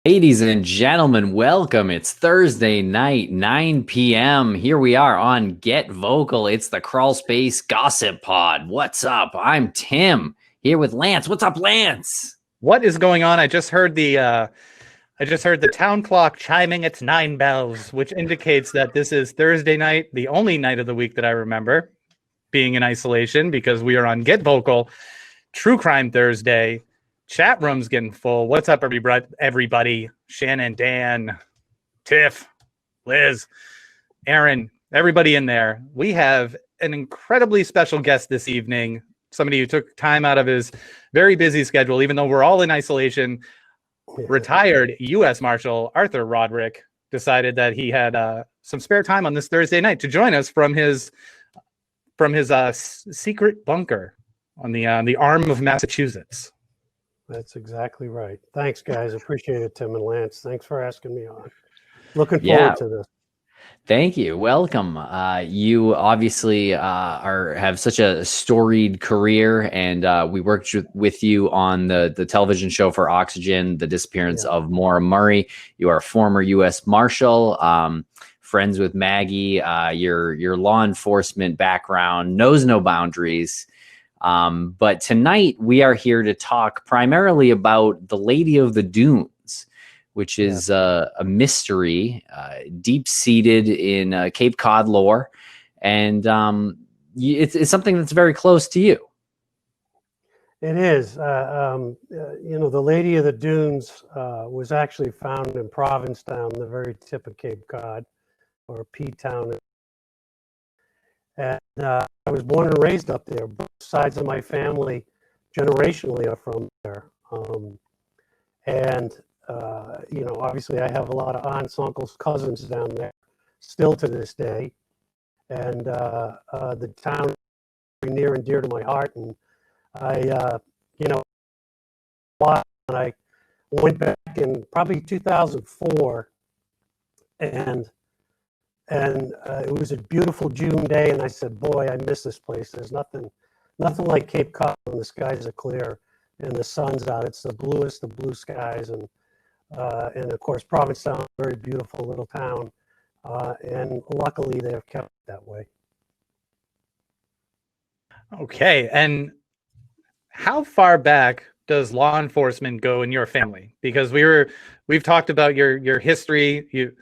Ladies and gentlemen, welcome. It's Thursday night, 9 p.m. Here we are on Get Vocal. It's the Crawlspace Gossip Pod. What's up? I'm Tim here with Lance. What's up, Lance? What is going on? I just heard the town clock chiming its 9 bells, which indicates that this is Thursday night, the only night of the week that I remember being in isolation because we are on Get Vocal, True Crime Thursday. Chat room's getting full. What's up, everybody? Shannon, Dan, Tiff, Liz, Aaron, everybody in there. We have an incredibly special guest this evening, somebody who took time out of his very busy schedule, even though we're all in isolation. Retired US Marshal Art Roderick decided that he had some spare time on this Thursday night to join us from his secret bunker on the arm of Massachusetts. That's exactly right. Thanks, guys. Appreciate it, Tim and Lance. Thanks for asking me on. Looking forward to this. Thank you. Welcome. You obviously have such a storied career, and we worked with you on the television show for Oxygen, The Disappearance of Maura Murray. You are a former U.S. Marshal, friends with Maggie. Your law enforcement background knows no boundaries. But tonight we are here to talk primarily about the Lady of the Dunes, which is a mystery deep-seated in Cape Cod lore. And it's something that's very close to you. It is. The Lady of the Dunes was actually found in Provincetown, the very tip of Cape Cod, or P-Town. And I was born and raised up there. Both sides of my family generationally are from there. Obviously I have a lot of aunts, uncles, cousins down there still to this day. And the town is very near and dear to my heart. And I went back in probably 2004 and it was a beautiful June day, and I said, "Boy, I miss this place. There's nothing like Cape Cod when the skies are clear and the sun's out. It's the bluest of blue skies, and of course, Provincetown, a very beautiful little town, and luckily they have kept it that way." Okay, and how far back does law enforcement go in your family? Because we've talked about your history.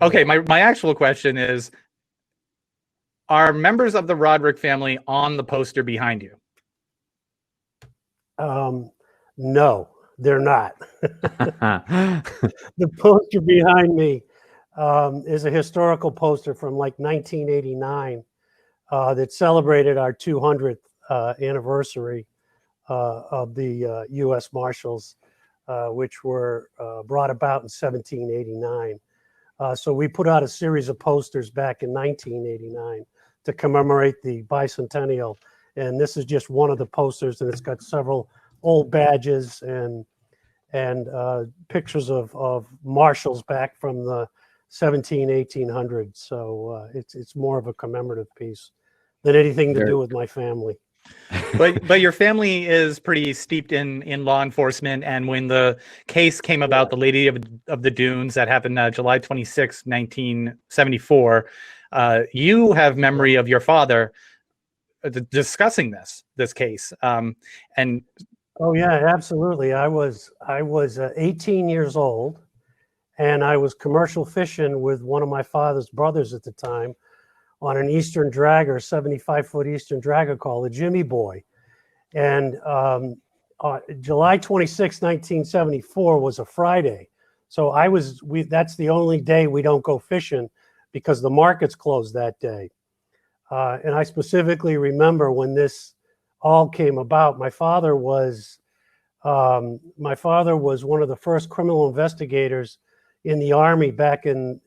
Okay, my actual question is, are members of the Roderick family on the poster behind you? No, they're not. The poster behind me is a historical poster from like 1989 that celebrated our 200th anniversary of the US Marshals, which were brought about in 1789. So we put out a series of posters back in 1989 to commemorate the bicentennial. And this is just one of the posters, and it's got several old badges and pictures of marshals back from the 1800s. So it's more of a commemorative piece than anything to do with my family. But your family is pretty steeped in law enforcement, and when the case came about, the Lady of the Dunes, that happened July 26, 1974, you have memory of your father discussing this case. And oh yeah, absolutely. I was 18 years old, and I was commercial fishing with one of my father's brothers at the time on an Eastern dragger, 75-foot Eastern dragger called the Jimmy Boy. And July 26, 1974 was a Friday. So that's the only day we don't go fishing because the market's closed that day. And I specifically remember when this all came about. My father was one of the first criminal investigators in the Army back in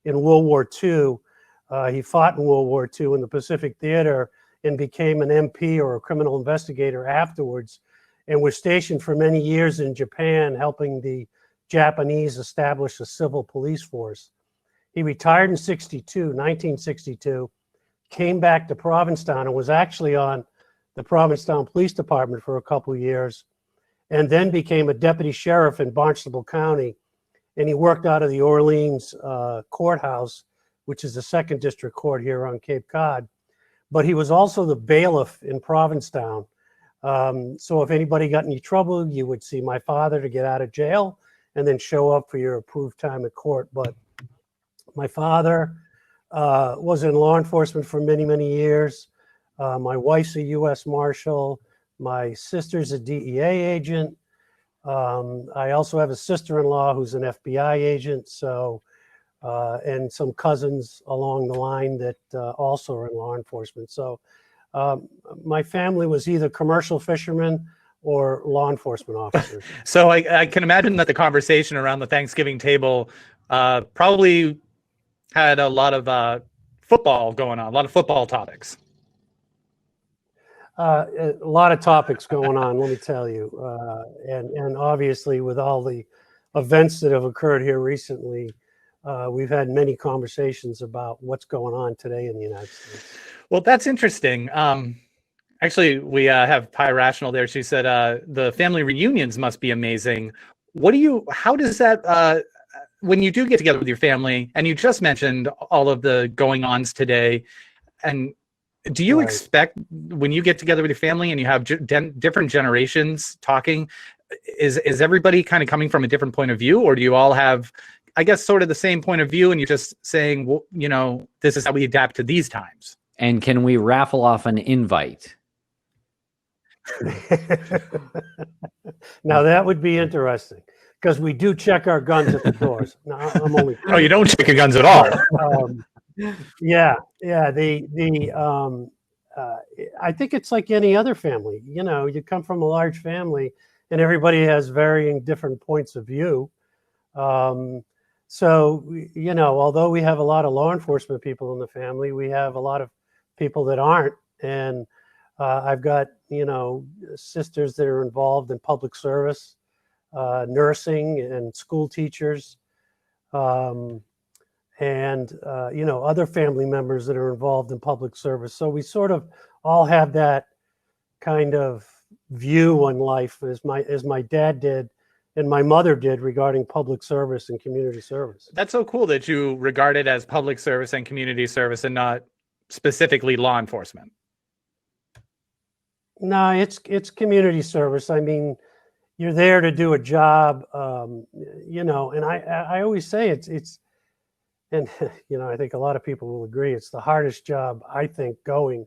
World War II. He fought in World War II in the Pacific Theater and became an MP or a criminal investigator afterwards, and was stationed for many years in Japan, helping the Japanese establish a civil police force. He retired in 1962, came back to Provincetown and was actually on the Provincetown Police Department for a couple of years. and then became a deputy sheriff in Barnstable County. And he worked out of the Orleans courthouse, which is the second district court here on Cape Cod. But he was also the bailiff in Provincetown. So if anybody got any trouble, you would see my father to get out of jail and then show up for your approved time at court. But my father was in law enforcement for many, many years. My wife's a US Marshal. My sister's a DEA agent. I also have a sister-in-law who's an FBI agent. So, and some cousins along the line that also are in law enforcement. So my family was either commercial fishermen or law enforcement officers. So I can imagine that the conversation around the Thanksgiving table probably had a lot of football going on, a lot of football topics. A lot of topics going on, let me tell you. And obviously with all the events that have occurred here recently, we've had many conversations about what's going on today in the United States. Well, that's interesting. Actually, we have Pi Rational there. She said the family reunions must be amazing. How does that, when you do get together with your family, and you just mentioned all of the going-ons today, and do you expect when you get together with your family and you have different generations talking, is everybody kind of coming from a different point of view, or do you all have, I guess, sort of the same point of view, and you're just saying, well, you know, this is how we adapt to these times? And can we raffle off an invite? Now that would be interesting, because we do check our guns at the doors. No, I'm only. Oh, you don't check your guns at all. Yeah. I think it's like any other family. You know, you come from a large family, and everybody has varying different points of view. So, you know, although we have a lot of law enforcement people in the family, we have a lot of people that aren't. And I've got, you know, sisters that are involved in public service, nursing and school teachers, and, you know, other family members that are involved in public service. So we sort of all have that kind of view on life as my dad did and my mother did regarding public service and community service. That's so cool that you regard it as public service and community service and not specifically law enforcement. No, it's community service. I mean, you're there to do a job, you know, and I always say it's, and, you know, I think a lot of people will agree, it's the hardest job, I think, going,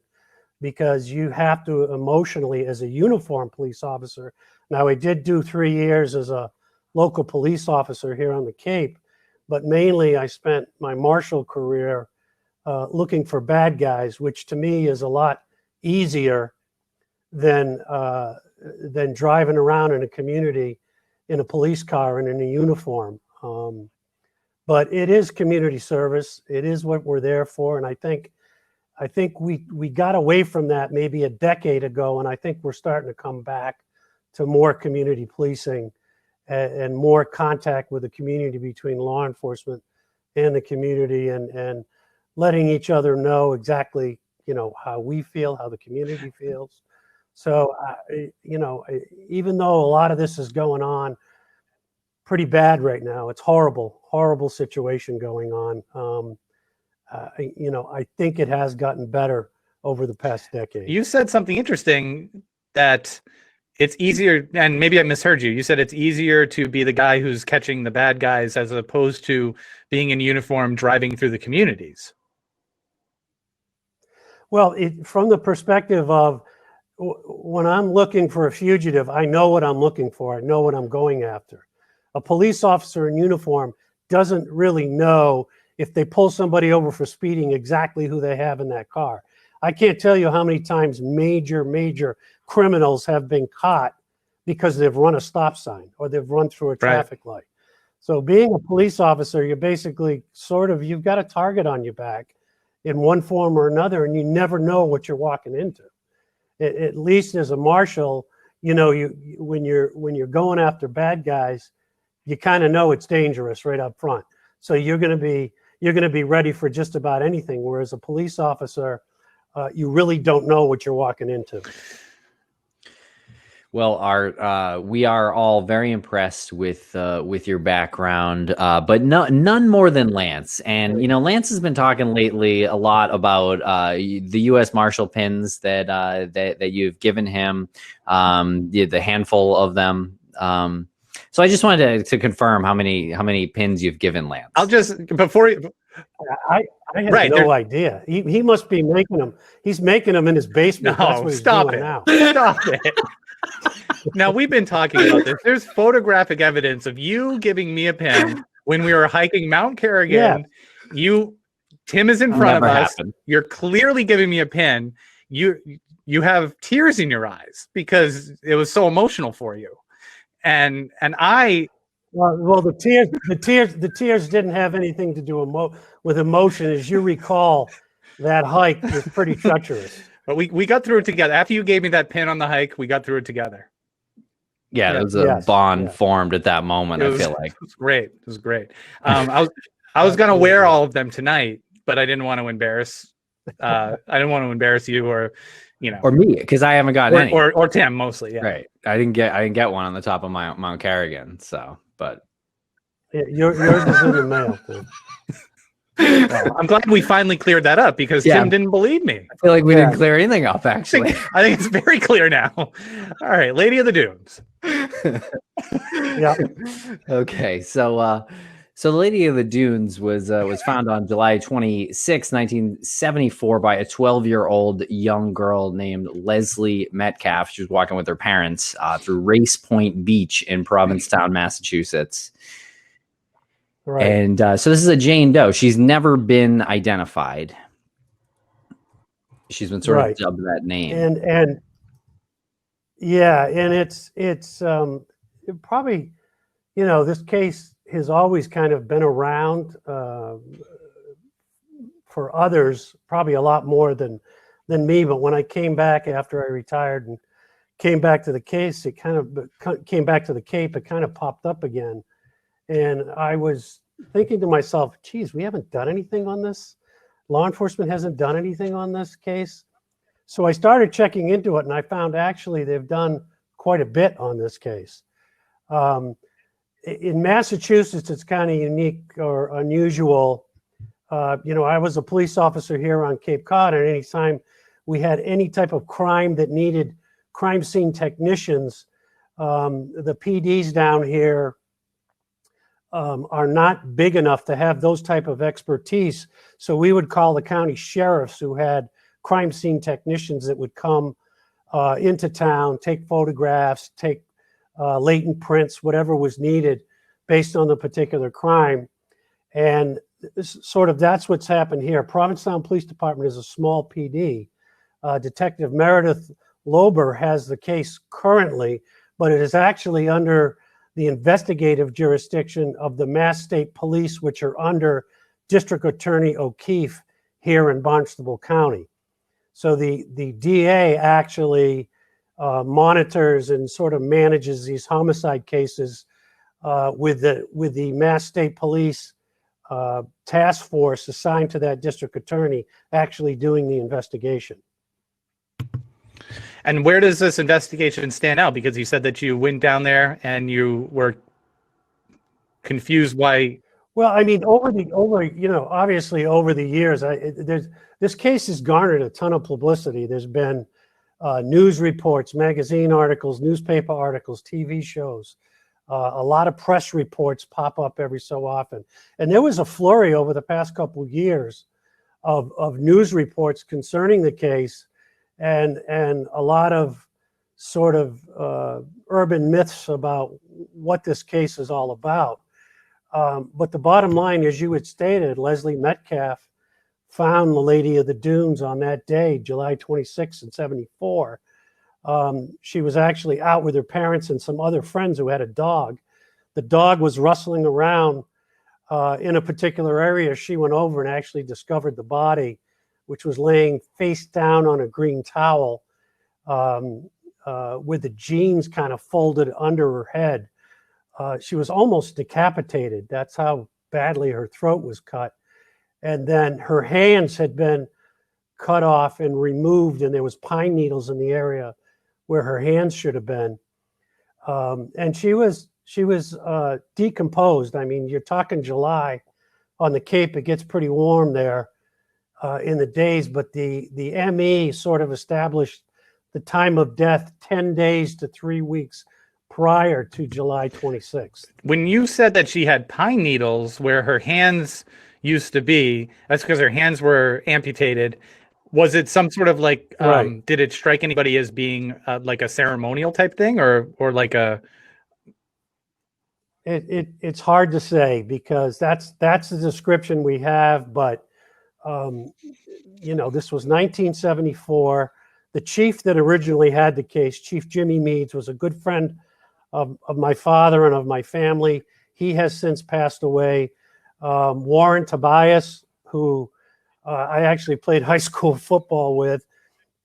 because you have to emotionally, as a uniformed police officer. Now, I did do 3 years as a local police officer here on the Cape, but mainly I spent my marshal career looking for bad guys, which to me is a lot easier than driving around in a community in a police car and in a uniform. But it is community service. It is what we're there for. And I think we got away from that maybe a decade ago, and I think we're starting to come back to more community policing and more contact with the community between law enforcement and the community, and letting each other know exactly, you know, how we feel, how the community feels. So, you know, even though a lot of this is going on pretty bad right now, it's horrible situation going on. You know, I think it has gotten better over the past decade. You said something interesting, that it's easier, and maybe I misheard you. You said it's easier to be the guy who's catching the bad guys as opposed to being in uniform driving through the communities. Well, from the perspective of when I'm looking for a fugitive, I know what I'm looking for. I know what I'm going after. A police officer in uniform doesn't really know, if they pull somebody over for speeding, exactly who they have in that car. I can't tell you how many times major criminals have been caught because they've run a stop sign or they've run through a traffic light. So being a police officer, you're basically you've got a target on your back in one form or another, and you never know what you're walking into. At least as a marshal, you know, when you're going after bad guys, you kind of know it's dangerous right up front. So you're going to be ready for just about anything. Whereas a police officer, you really don't know what you're walking into. Well, Art, we are all very impressed with your background, but none more than Lance. And Lance has been talking lately a lot about the U.S. Marshal pins that you've given him, the handful of them. So I just wanted to confirm how many pins you've given Lance. I'll just before you. I have no idea. He must be making them. He's making them in his basement. No, that's what he's stop doing it. now. Stop it. Now, we've been talking about this. There's photographic evidence of you giving me a pin when we were hiking Mount Kerrigan. Yeah. Tim is in front of us. You're clearly giving me a pin. You have tears in your eyes because it was so emotional for you. And I... Well, the tears didn't have anything to do with emotion. As you recall, that hike was pretty treacherous. But we got through it together. After you gave me that pin on the hike, we got through it together. Yeah, there was a bond formed at that moment. I feel like it was great. It was great. I was gonna wear all of them tonight, but I didn't want to embarrass. I didn't want to embarrass you or me, because I haven't gotten any. Or Tim mostly. Yeah. Right. I didn't get one on the top of my Mount Kerrigan. So, but yours is in the mail. Too. Well, I'm glad we finally cleared that up because Tim didn't believe me. I feel like we didn't clear anything up, actually. I think it's very clear now. All right, Lady of the Dunes. Yeah. Okay, so the Lady of the Dunes was found on July 26, 1974 by a 12-year-old young girl named Leslie Metcalf. She was walking with her parents through Race Point Beach in Provincetown, Massachusetts. Right. And so this is a Jane Doe. She's never been identified. She's been sort of dubbed that name. And it's probably, this case has always kind of been around for others, probably a lot more than me. But when I came back after I retired and came back to the case, it kind of came back to the Cape. It kind of popped up again. And I was thinking to myself, geez, we haven't done anything on this. Law enforcement hasn't done anything on this case. So I started checking into it, and I found actually they've done quite a bit on this case. In Massachusetts, it's kind of unique or unusual. I was a police officer here on Cape Cod, and anytime we had any type of crime that needed crime scene technicians, the PDs down here are not big enough to have those type of expertise. So we would call the county sheriffs who had crime scene technicians that would come into town, take photographs, take latent prints, whatever was needed based on the particular crime. And that's what's happened here. Provincetown Police Department is a small PD. Detective Meredith Lober has the case currently, but it is actually under the investigative jurisdiction of the Mass State Police, which are under District Attorney O'Keefe here in Barnstable County. So the DA actually monitors and sort of manages these homicide cases with the Mass State Police task force assigned to that district attorney actually doing the investigation. And where does this investigation stand now? Because you said that you went down there and you were confused why. Well, I mean, obviously over the years, this case has garnered a ton of publicity. There's been news reports, magazine articles, newspaper articles, TV shows. A lot of press reports pop up every so often. And there was a flurry over the past couple of years of news reports concerning the case. And a lot of sort of urban myths about what this case is all about. But the bottom line, as you had stated, Leslie Metcalf found the Lady of the Dunes on that day, July 26 in 74. She was actually out with her parents and some other friends who had a dog. The dog was rustling around in a particular area. She went over and actually discovered the body, which was laying face down on a green towel with the jeans kind of folded under her head. She was almost decapitated. That's how badly her throat was cut. And then her hands had been cut off and removed, and there was pine needles in the area where her hands should have been. And she was decomposed. I mean, you're talking July on the Cape. It gets pretty warm there in the days, but the ME sort of established the time of death 10 days to 3 weeks prior to July 26th. When you said that she had pine needles where her hands used to be, that's because her hands were amputated. Was it some sort of like, Right. did it strike anybody as being like a ceremonial type thing or like a... It's hard to say because that's the description we have, but you know, this was 1974. The chief that originally had the case, Chief Jimmy Meads, was a good friend of my father and of my family. He has since passed away. Warren Tobias, who I actually played high school football with,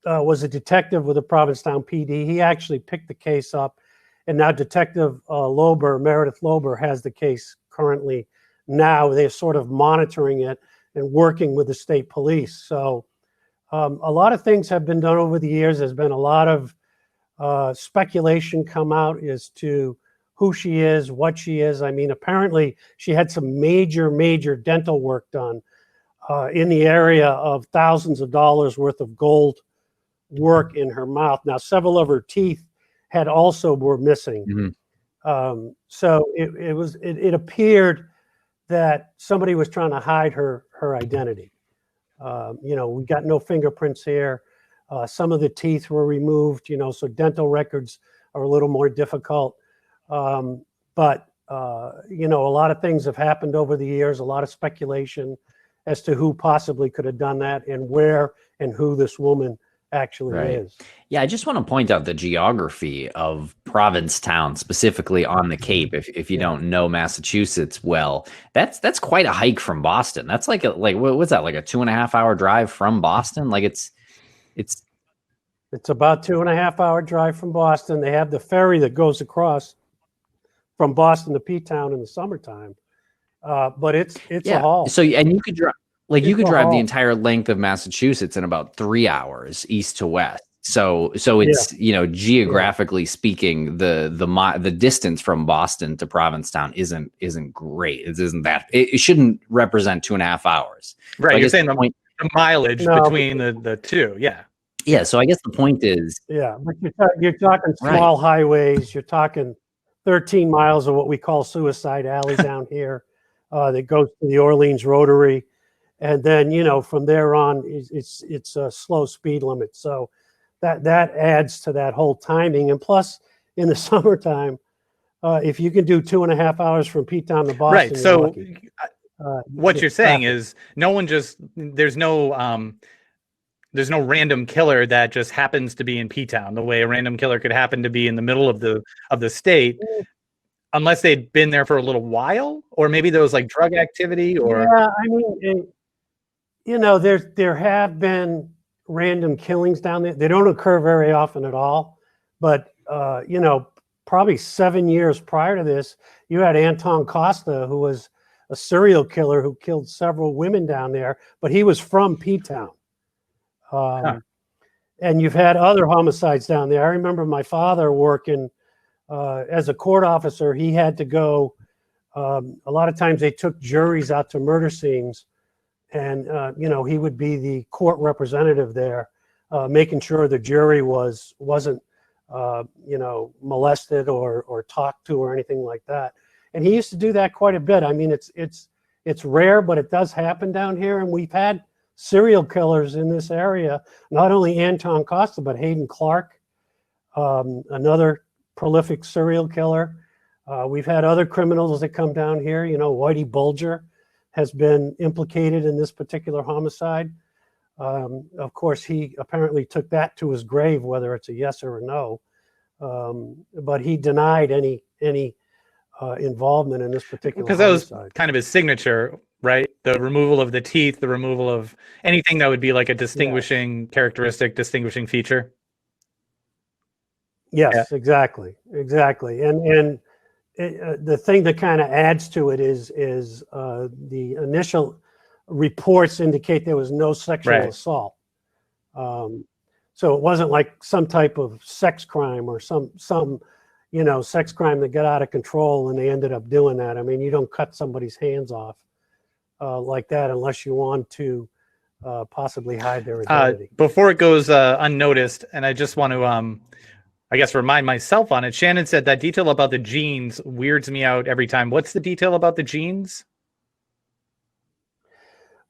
was a detective with the Provincetown PD. He actually picked the case up, and now Detective Meredith Lober, has the case currently. Now they're sort of monitoring it and working with the state police. So a lot of things have been done over the years. There's been a lot of speculation come out as to who she is, what she is. I mean, apparently she had some major dental work done in the area of thousands of dollars worth of gold work in her mouth. Now, several of her teeth were missing. Mm-hmm. So it appeared that somebody was trying to hide her identity. You know, we got no fingerprints here. Some of the teeth were removed, you know, so dental records are a little more difficult. But you know, a lot of things have happened over the years, a lot of speculation as to who possibly could have done that and where and who this woman actually is. Yeah, I just want to point out the geography of Provincetown, specifically on the Cape. If you don't know Massachusetts well, that's quite a hike from Boston. That's like what's that, like a 2.5 hour drive from Boston? Like it's about 2.5 hour drive from Boston. They have the ferry that goes across from Boston to P-Town in the summertime. But it's a haul. So and you could drive you could drive haul. the entire length of Massachusetts in about 3 hours east to west. So it's you know, geographically speaking, the distance from Boston to Provincetown isn't great. It shouldn't represent 2.5 hours. Right. So you're saying the mileage between the two. Yeah. Yeah. So I guess the point is, but you're talking small highways. You're talking 13 miles of what we call Suicide Alley down here that goes to the Orleans Rotary. And then, you know, from there on, it's a slow speed limit. So that adds to that whole timing. And plus, in the summertime, if you can do 2.5 hours from P-Town to Boston, right. So what you're saying traffic. is there's no random killer that just happens to be in P-Town the way a random killer could happen to be in the middle of the state, unless they'd been there for a little while, or maybe there was like drug activity or. Yeah, I mean, you know, there have been random killings down there. They don't occur very often at all. But, you know, probably 7 years prior to this, you had Anton Costa, who was a serial killer who killed several women down there, but he was from P-Town. And you've had other homicides down there. I remember my father working as a court officer. He had to go, a lot of times they took juries out to murder scenes. And, you know, he would be the court representative there, making sure the jury wasn't, you know, molested or talked to or anything like that. And he used to do that quite a bit. I mean, it's rare, but it does happen down here. And we've had serial killers in this area, not only Anton Costa, but Hayden Clark, another prolific serial killer. We've had other criminals that come down here. You know, Whitey Bulger has been implicated in this particular homicide. Of course, he apparently took that to his grave, whether it's a yes or a no. But he denied any involvement in this particular because that was homicide. kind of his signature, right? The removal of the teeth, the removal of anything that would be like a distinguishing characteristic, distinguishing feature. Yes, exactly. And the thing that kind of adds to it is the initial reports indicate there was no sexual assault. So it wasn't like some type of sex crime or some sex crime that got out of control and they ended up doing that. I mean, you don't cut somebody's hands off like that unless you want to possibly hide their identity. Before it goes unnoticed, and I just want to, I guess, remind myself on it. Shannon said that detail about the jeans weirds me out every time. What's the detail about the jeans?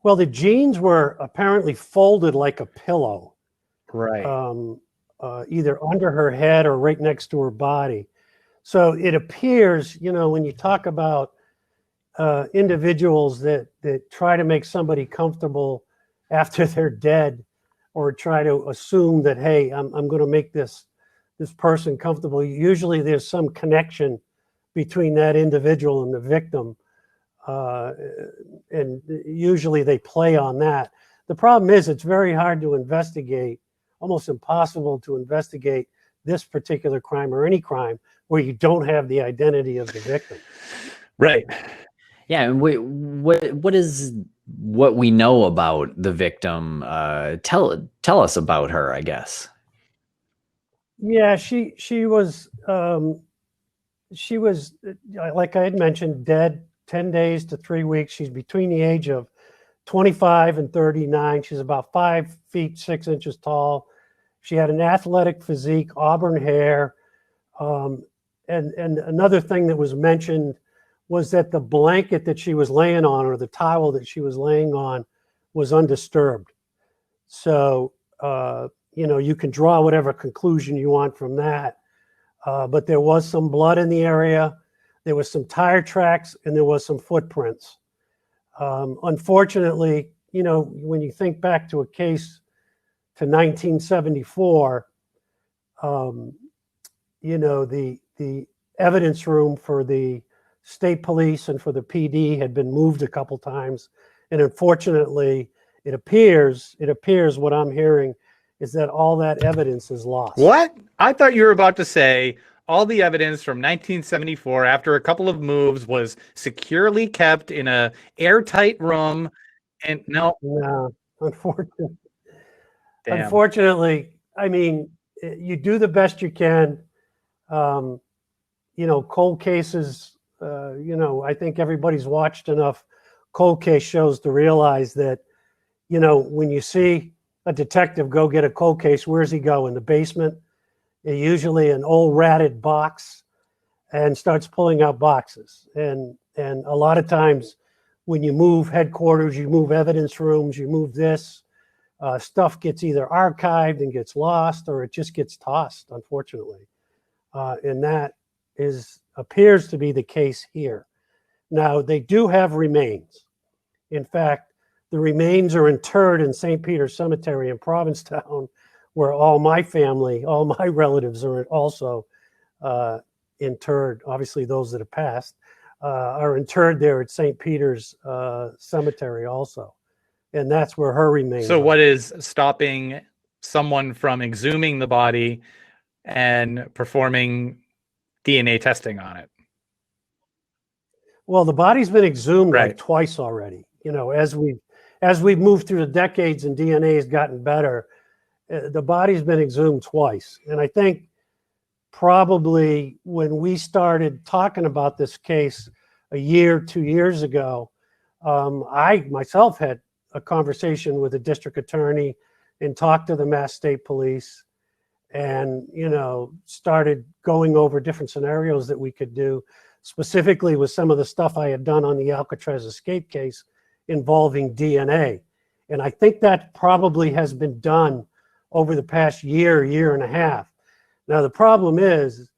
Well, the jeans were apparently folded like a pillow. Right. Either under her head or right next to her body. So it appears, when you talk about individuals that try to make somebody comfortable after they're dead, or try to assume that, hey, I'm going to make this person comfortable. Usually there's some connection between that individual and the victim. And usually they play on that. The problem is it's very hard to investigate, almost impossible to investigate this particular crime or any crime where you don't have the identity of the victim. Right. Yeah. And what is what we know about the victim? Tell us about her, I guess. Yeah, she was like I had mentioned, dead 10 days to 3 weeks. She's between the age of 25 and 39. She's about 5 feet 6 inches tall. She had an athletic physique, auburn hair. And another thing that was mentioned was that the blanket that she was laying on, or the towel that she was laying on, was undisturbed. So, you can draw whatever conclusion you want from that. But there was some blood in the area. There was some tire tracks, and there was some footprints. Unfortunately, when you think back to a case to 1974, the evidence room for the state police and for the PD had been moved a couple times. And unfortunately, it appears what I'm hearing is that all that evidence is lost. What? I thought you were about to say all the evidence from 1974 after a couple of moves was securely kept in a airtight room. And no, unfortunately. Damn. Unfortunately, I mean, you do the best you can. Cold cases, I think everybody's watched enough cold case shows to realize that, when you see a detective go get a cold case, where's he go? In the basement? Usually an old ratted box, and starts pulling out boxes. And a lot of times when you move headquarters, you move evidence rooms, you move this, stuff gets either archived and gets lost, or it just gets tossed, unfortunately. And that appears to be the case here. Now, they do have remains. In fact, the remains are interred in St. Peter's Cemetery in Provincetown, where all my family, all my relatives are also interred. Obviously, those that have passed are interred there at St. Peter's Cemetery also. And that's where her remains So are. what is stopping someone from exhuming the body and performing DNA testing on it? Well, the body's been exhumed Right. like twice already. As we've moved through the decades and DNA has gotten better, the body's been exhumed twice. And I think probably when we started talking about this case a year, 2 years ago, I myself had a conversation with the district attorney and talked to the Mass State Police, and started going over different scenarios that we could do, specifically with some of the stuff I had done on the Alcatraz escape case involving DNA. And I think that probably has been done over the past year and a half. Now, the problem is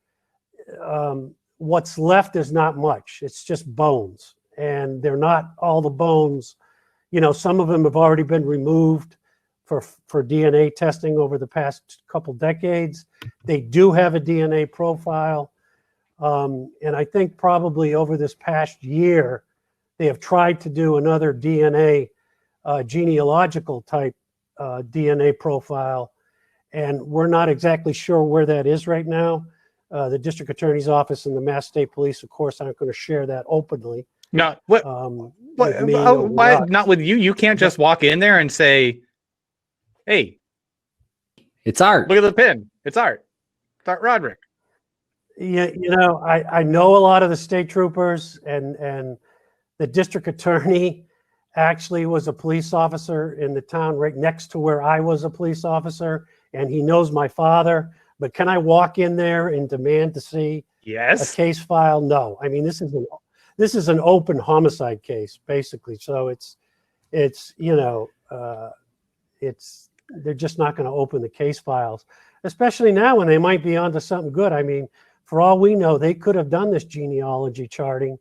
what's left is not much. It's just bones, and they're not all the bones. Some of them have already been removed for DNA testing over the past couple decades. They do have a DNA profile. And I think probably over this past year, they have tried to do another DNA genealogical type DNA profile. And we're not exactly sure where that is right now. The district attorney's office and the Mass State Police, of course, aren't going to share that openly. No, why not with you? You can't just walk in there and say, "Hey, it's Art. Look at the pin. It's Art. It's Art Roderick." Yeah, I know a lot of the state troopers, and the district attorney actually was a police officer in the town right next to where I was a police officer, and he knows my father. But can I walk in there and demand to see a Yes. case file? No. I mean, this is an open homicide case, basically. So it's they're just not going to open the case files, especially now when they might be onto something good. I mean, for all we know, they could have done this genealogy charting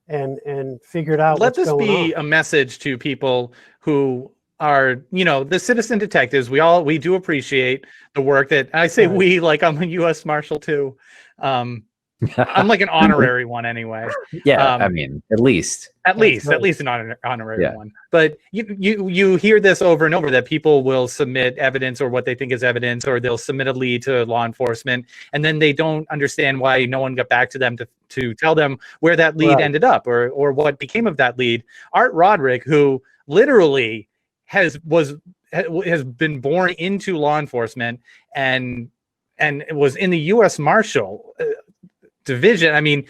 and figured out Let what's this going be on. a message to people who are, the citizen detectives. We do appreciate the work that I say Right. we, like I'm a US Marshal too. I'm like an honorary one anyway. Yeah, I mean, at least. At That's least right. an honorary Yeah. one. But you hear this over and over, that people will submit evidence or what they think is evidence, or they'll submit a lead to law enforcement, and then they don't understand why no one got back to them to tell them where that lead Right. ended up, or what became of that lead. Art Roderick, who literally has been born into law enforcement and was in the US Marshal division. I mean,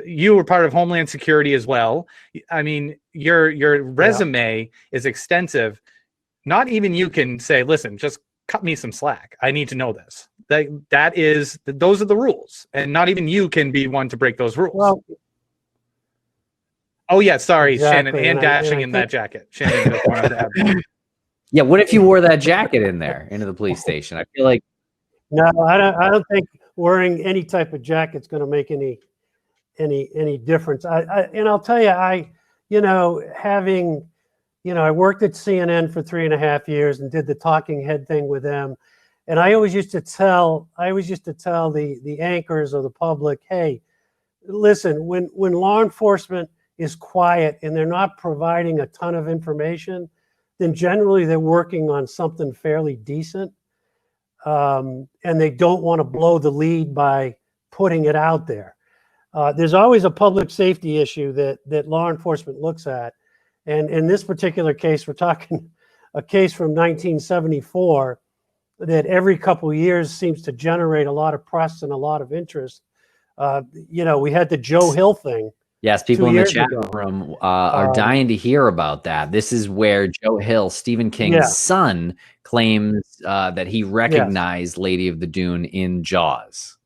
you were part of Homeland Security as well. I mean, your resume is extensive. Not even you can say, listen, just cut me some slack. I need to know this. Those are the rules, and not even you can be one to break those rules. Well, oh yeah, sorry, exactly. Shannon, and dashing in that jacket. Shannon just wanted to add that. Yeah, what if you wore that jacket in there into the police station? I feel like no, I don't think wearing any type of jacket's going to make any difference. And I'll tell you, I worked at CNN for 3.5 years and did the talking head thing with them. And I always used to tell the anchors or the public, hey, listen, when law enforcement is quiet and they're not providing a ton of information, then generally they're working on something fairly decent. And they don't want to blow the lead by putting it out there. There's always a public safety issue that law enforcement looks at. And in this particular case, we're talking a case from 1974 that every couple of years seems to generate a lot of press and a lot of interest. We had the Joe Hill thing. yes, people 2 in the years chat ago. room are dying to hear about that. This is where Joe Hill, Stephen King's Yeah. son, claims that he Yes. recognized Lady of the Dune in Jaws.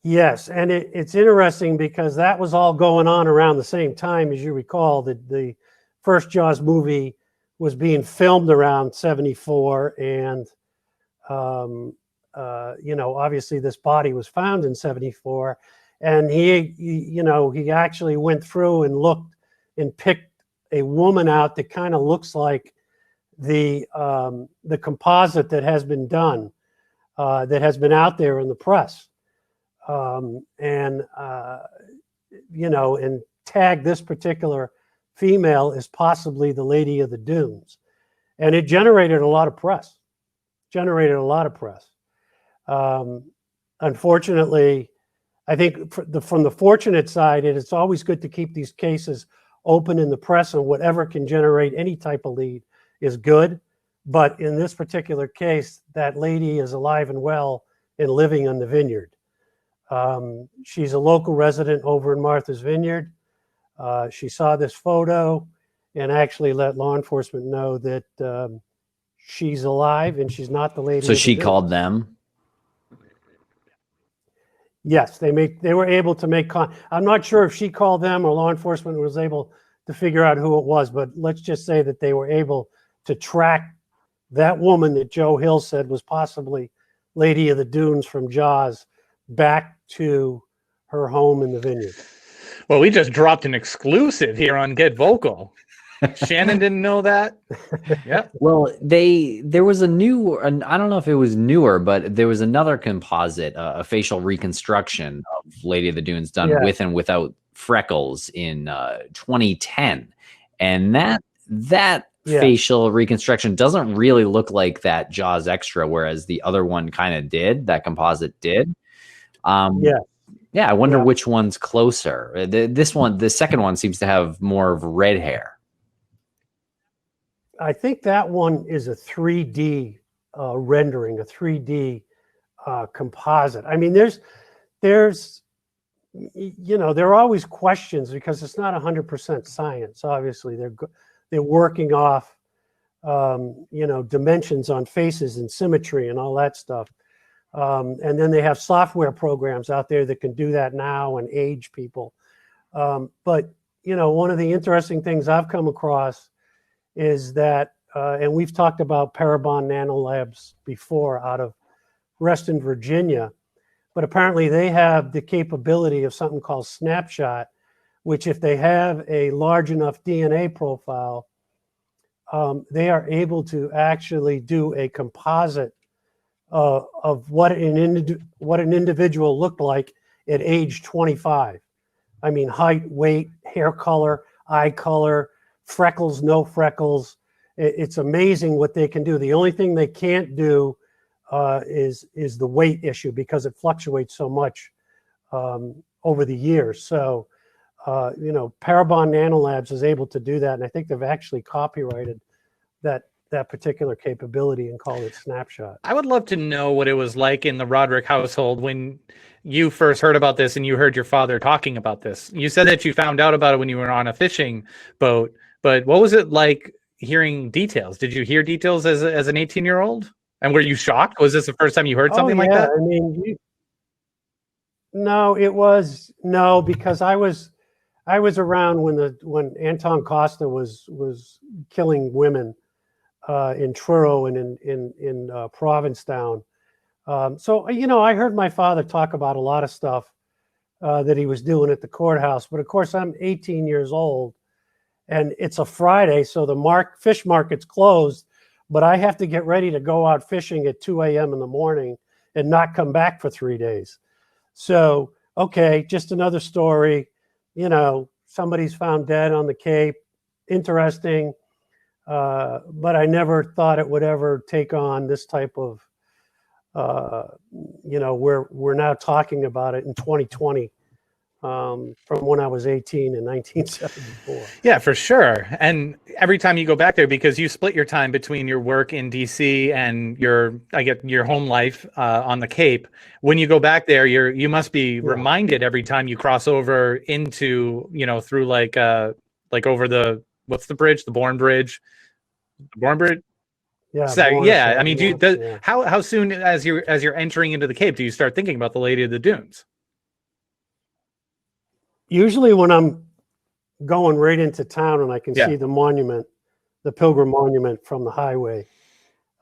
Yes, and it's interesting because that was all going on around the same time. As you recall, the first Jaws movie was being filmed around 74, and obviously this body was found in 74, and he actually went through and looked and picked a woman out that kind of looks like the composite that has been done, that has been out there in the press. And tag this particular female as possibly the Lady of the Dunes. And it generated a lot of press. Unfortunately, I think from the fortunate side, it's always good to keep these cases open in the press, and whatever can generate any type of lead is good. But in this particular case, that lady is alive and well and living in the vineyard. She's a local resident over in Martha's Vineyard. She saw this photo and actually let law enforcement know that she's alive and she's not the lady. So she called them? Yes, they were able to make I'm not sure if she called them or law enforcement was able to figure out who it was, but let's just say that they were able to track that woman that Joe Hill said was possibly Lady of the Dunes from Jaws back to her home in the vineyard. Well, we just dropped an exclusive here on Get Vocal. Shannon didn't know that. Yeah. Well, there was I don't know if it was newer, but there was another composite, a facial reconstruction of Lady of the Dunes done with and without freckles in 2010, and that facial reconstruction doesn't really look like that Jaws extra, whereas the other one kind of did. That composite did. I wonder which one's closer. The second one seems to have more of red hair. I think that one is a 3D rendering, a 3D composite. I mean, there's there are always questions because it's not 100% science. Obviously, they're working off dimensions on faces and symmetry and all that stuff. And then they have software programs out there that can do that now and age people. But one of the interesting things I've come across is that, and we've talked about Parabon Nanolabs before out of Reston, Virginia, but apparently they have the capability of something called snapshot, which if they have a large enough DNA profile, they are able to actually do a composite of what an individual looked like at age 25. I mean, height, weight, hair color, eye color, freckles, no freckles. It's amazing what they can do. The only thing they can't do is the weight issue because it fluctuates so much over the years. So, Parabon Nanolabs is able to do that, and I think they've actually copyrighted that particular capability and called it Snapshot. I would love to know what it was like in the Roderick household when you first heard about this and you heard your father talking about this. You said that you found out about it when you were on a fishing boat, but what was it like hearing details? Did you hear details as an 18-year-old? And were you shocked? Was this the first time you heard something like that? I mean, no, because I was around when Anton Costa was killing women in Truro and in Provincetown. So I heard my father talk about a lot of stuff that he was doing at the courthouse. But of course, I'm 18 years old, and it's a Friday, so the fish market's closed. But I have to get ready to go out fishing at 2 a.m. in the morning and not come back for 3 days. So, okay, just another story. Somebody's found dead on the Cape. Interesting. But I never thought it would ever take on this type of, we're now talking about it in 2020. From when I was 18 in 1974. Yeah, for sure. And every time you go back there, because you split your time between your work in DC and your home life on the Cape, when you go back there, you must be reminded every time you cross over into, through like over the, what's the bridge? The Bourne Bridge? The Bourne Bridge? Yeah. So, yeah. I mean, how soon as you're entering into the Cape, do you start thinking about the Lady of the Dunes? Usually when I'm going right into town and I can see the monument, the Pilgrim Monument from the highway,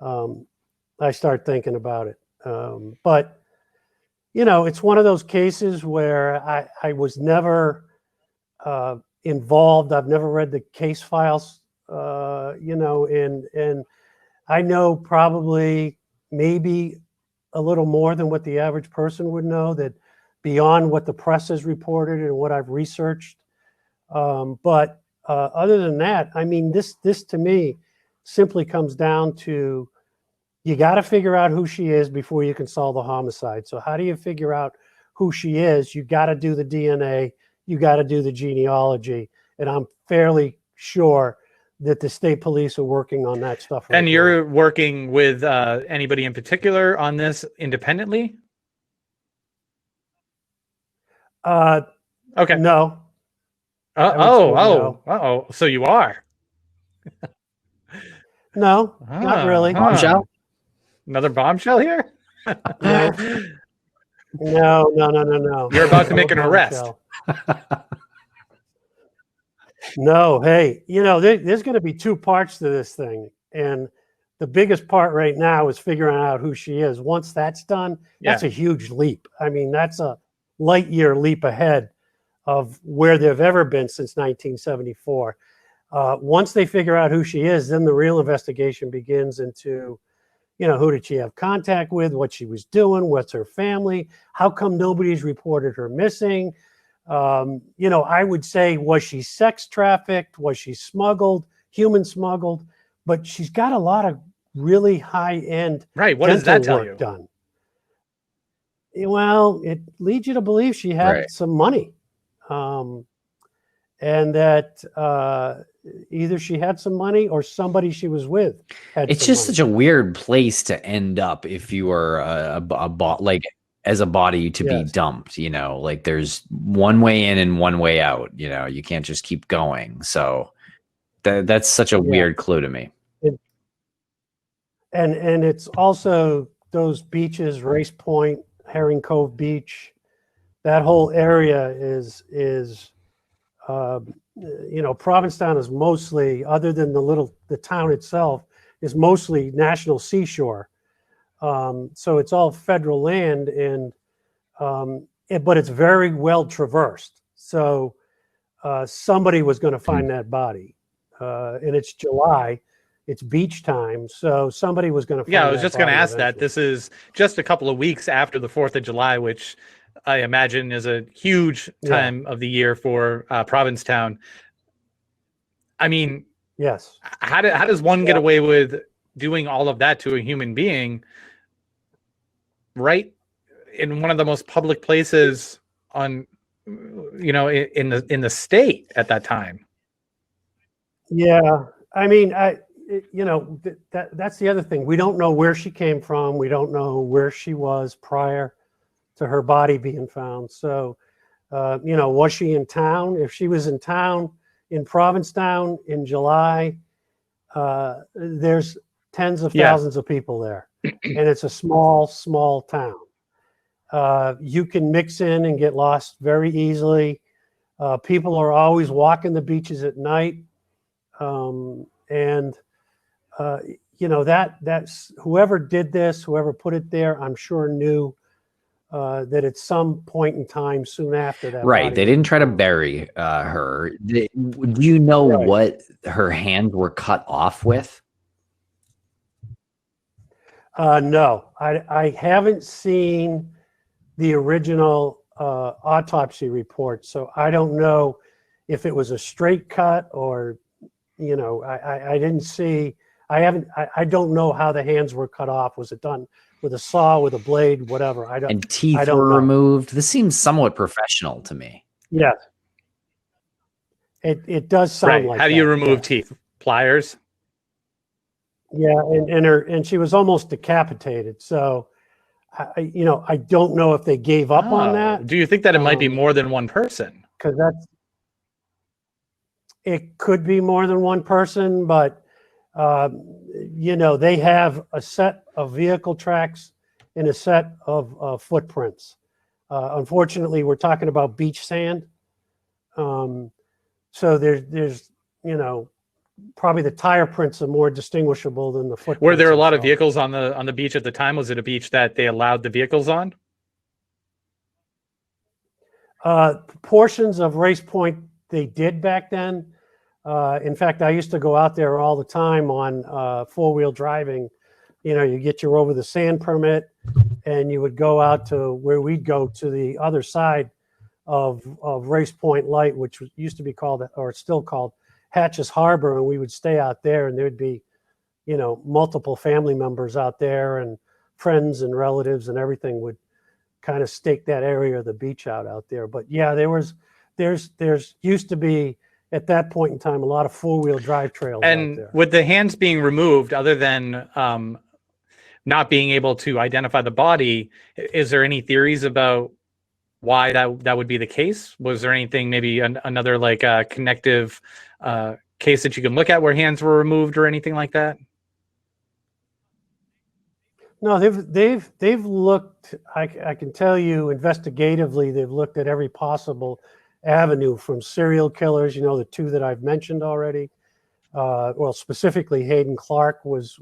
I start thinking about it. But, it's one of those cases where I was never involved. I've never read the case files, and I know probably maybe a little more than what the average person would know, that beyond what the press has reported and what I've researched. But other than that, I mean, this to me simply comes down to, you got to figure out who she is before you can solve the homicide. So how do you figure out who she is? You got to do the DNA, you got to do the genealogy. And I'm fairly sure that the state police are working on that stuff right and you're now. Working with anybody in particular on this independently? Okay. No. No. So you are? No, not really. Bombshell? Another bombshell here? No. You're about to make an arrest. No, hey, there's going to be two parts to this thing. And the biggest part right now is figuring out who she is. Once that's done, that's a huge leap. I mean, that's a light year leap ahead of where they've ever been since 1974. Once they figure out who she is, then the real investigation begins into, who did she have contact with, what she was doing, what's her family, how come nobody's reported her missing? I would say, was she sex trafficked? Was she smuggled, human smuggled? But she's got a lot of really high-end what does that tell you? Done. Well, it leads you to believe she had some money. and that either she had some money or somebody she was with had It's some just money. such a weird place to end up if you were like as a body to be Yes. dumped, you know, like there's one way in and one way out, you know, you can't just keep going. So that's such a Yeah. weird clue to me. And it's also those beaches, Race Point, Herring Cove Beach, that whole area is you know, Provincetown is mostly, other than the town itself, is mostly national seashore. So it's all federal land, and but it's very well traversed. So somebody was going to find that body, and it's July, it's beach time, so somebody was going to find. Yeah, I was just going to ask eventually. that. This is just a couple of weeks after the 4th of July, which I imagine is a huge time of the year for Provincetown. I mean, yes. How does one get away with doing all of that to a human being right in one of the most public places on, you know, in the state at that time? Yeah, I mean, you know, that's the other thing. We don't know where she came from. We don't know where she was prior to her body being found. So, you know, was she in town? If she was in town in Provincetown in July, there's tens of thousands of people there, and it's a small town. You can mix in and get lost very easily. People are always walking the beaches at night. And you know, that's whoever did this, whoever put it there, I'm sure knew that at some point in time soon after that. Right. They didn't try to bury her. Do you know what her hands were cut off with? No, I haven't seen the original autopsy report, so I don't know if it was a straight cut or, you know, I didn't see. I don't know how the hands were cut off. Was it done with a saw, with a blade, whatever? I don't. And teeth were removed. This seems somewhat professional to me. Yes. It does sound like. How do you remove teeth? Pliers? Yeah, and she was almost decapitated. So, you know, I don't know if they gave up on that. Do you think that it might be more than one person? Because it could be more than one person, but you know, they have a set of vehicle tracks and a set of footprints. Unfortunately, we're talking about beach sand. So there's, you know, probably the tire prints are more distinguishable than the footprints. Were there a lot of vehicles on the beach at the time? Was it a beach that they allowed the vehicles on? Portions of Race Point they did back then. In fact, I used to go out there all the time on four-wheel driving. You know, you get your over the sand permit, and you would go out to where we'd go to the other side of Race Point Light, which used to be called, or it's still called, Hatches Harbor, and we would stay out there, and there'd be, you know, multiple family members out there, and friends and relatives and everything would kind of stake that area of the beach out there. But yeah, there's used to be at that point in time a lot of four-wheel drive trails out there. With the hands being removed, other than not being able to identify the body, is there any theories about why that would be the case? Was there anything, maybe another like connective case that you can look at where hands were removed or anything like that? No, they've looked. I can tell you investigatively, they've looked at every possible avenue, from serial killers, you know, the two that I've mentioned already. Well, specifically Hayden Clark was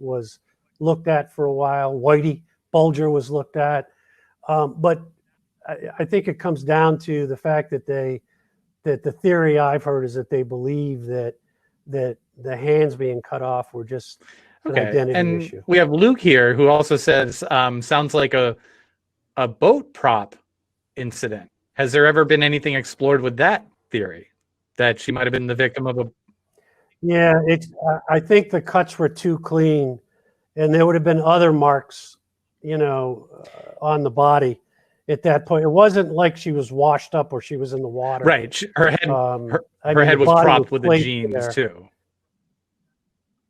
looked at for a while. Whitey Bulger was looked at, but I think it comes down to the fact that the theory I've heard is that they believe that the hands being cut off were just an identity issue. We have Luke here who also says sounds like a boat prop incident. Has there ever been anything explored with that theory, that she might have been the victim of a? Yeah, I think the cuts were too clean, and there would have been other marks, you know, on the body. at that point. It wasn't like she was washed up or she was in the water. Right. Her head, I her mean, head the was body propped with the placed jeans there. too.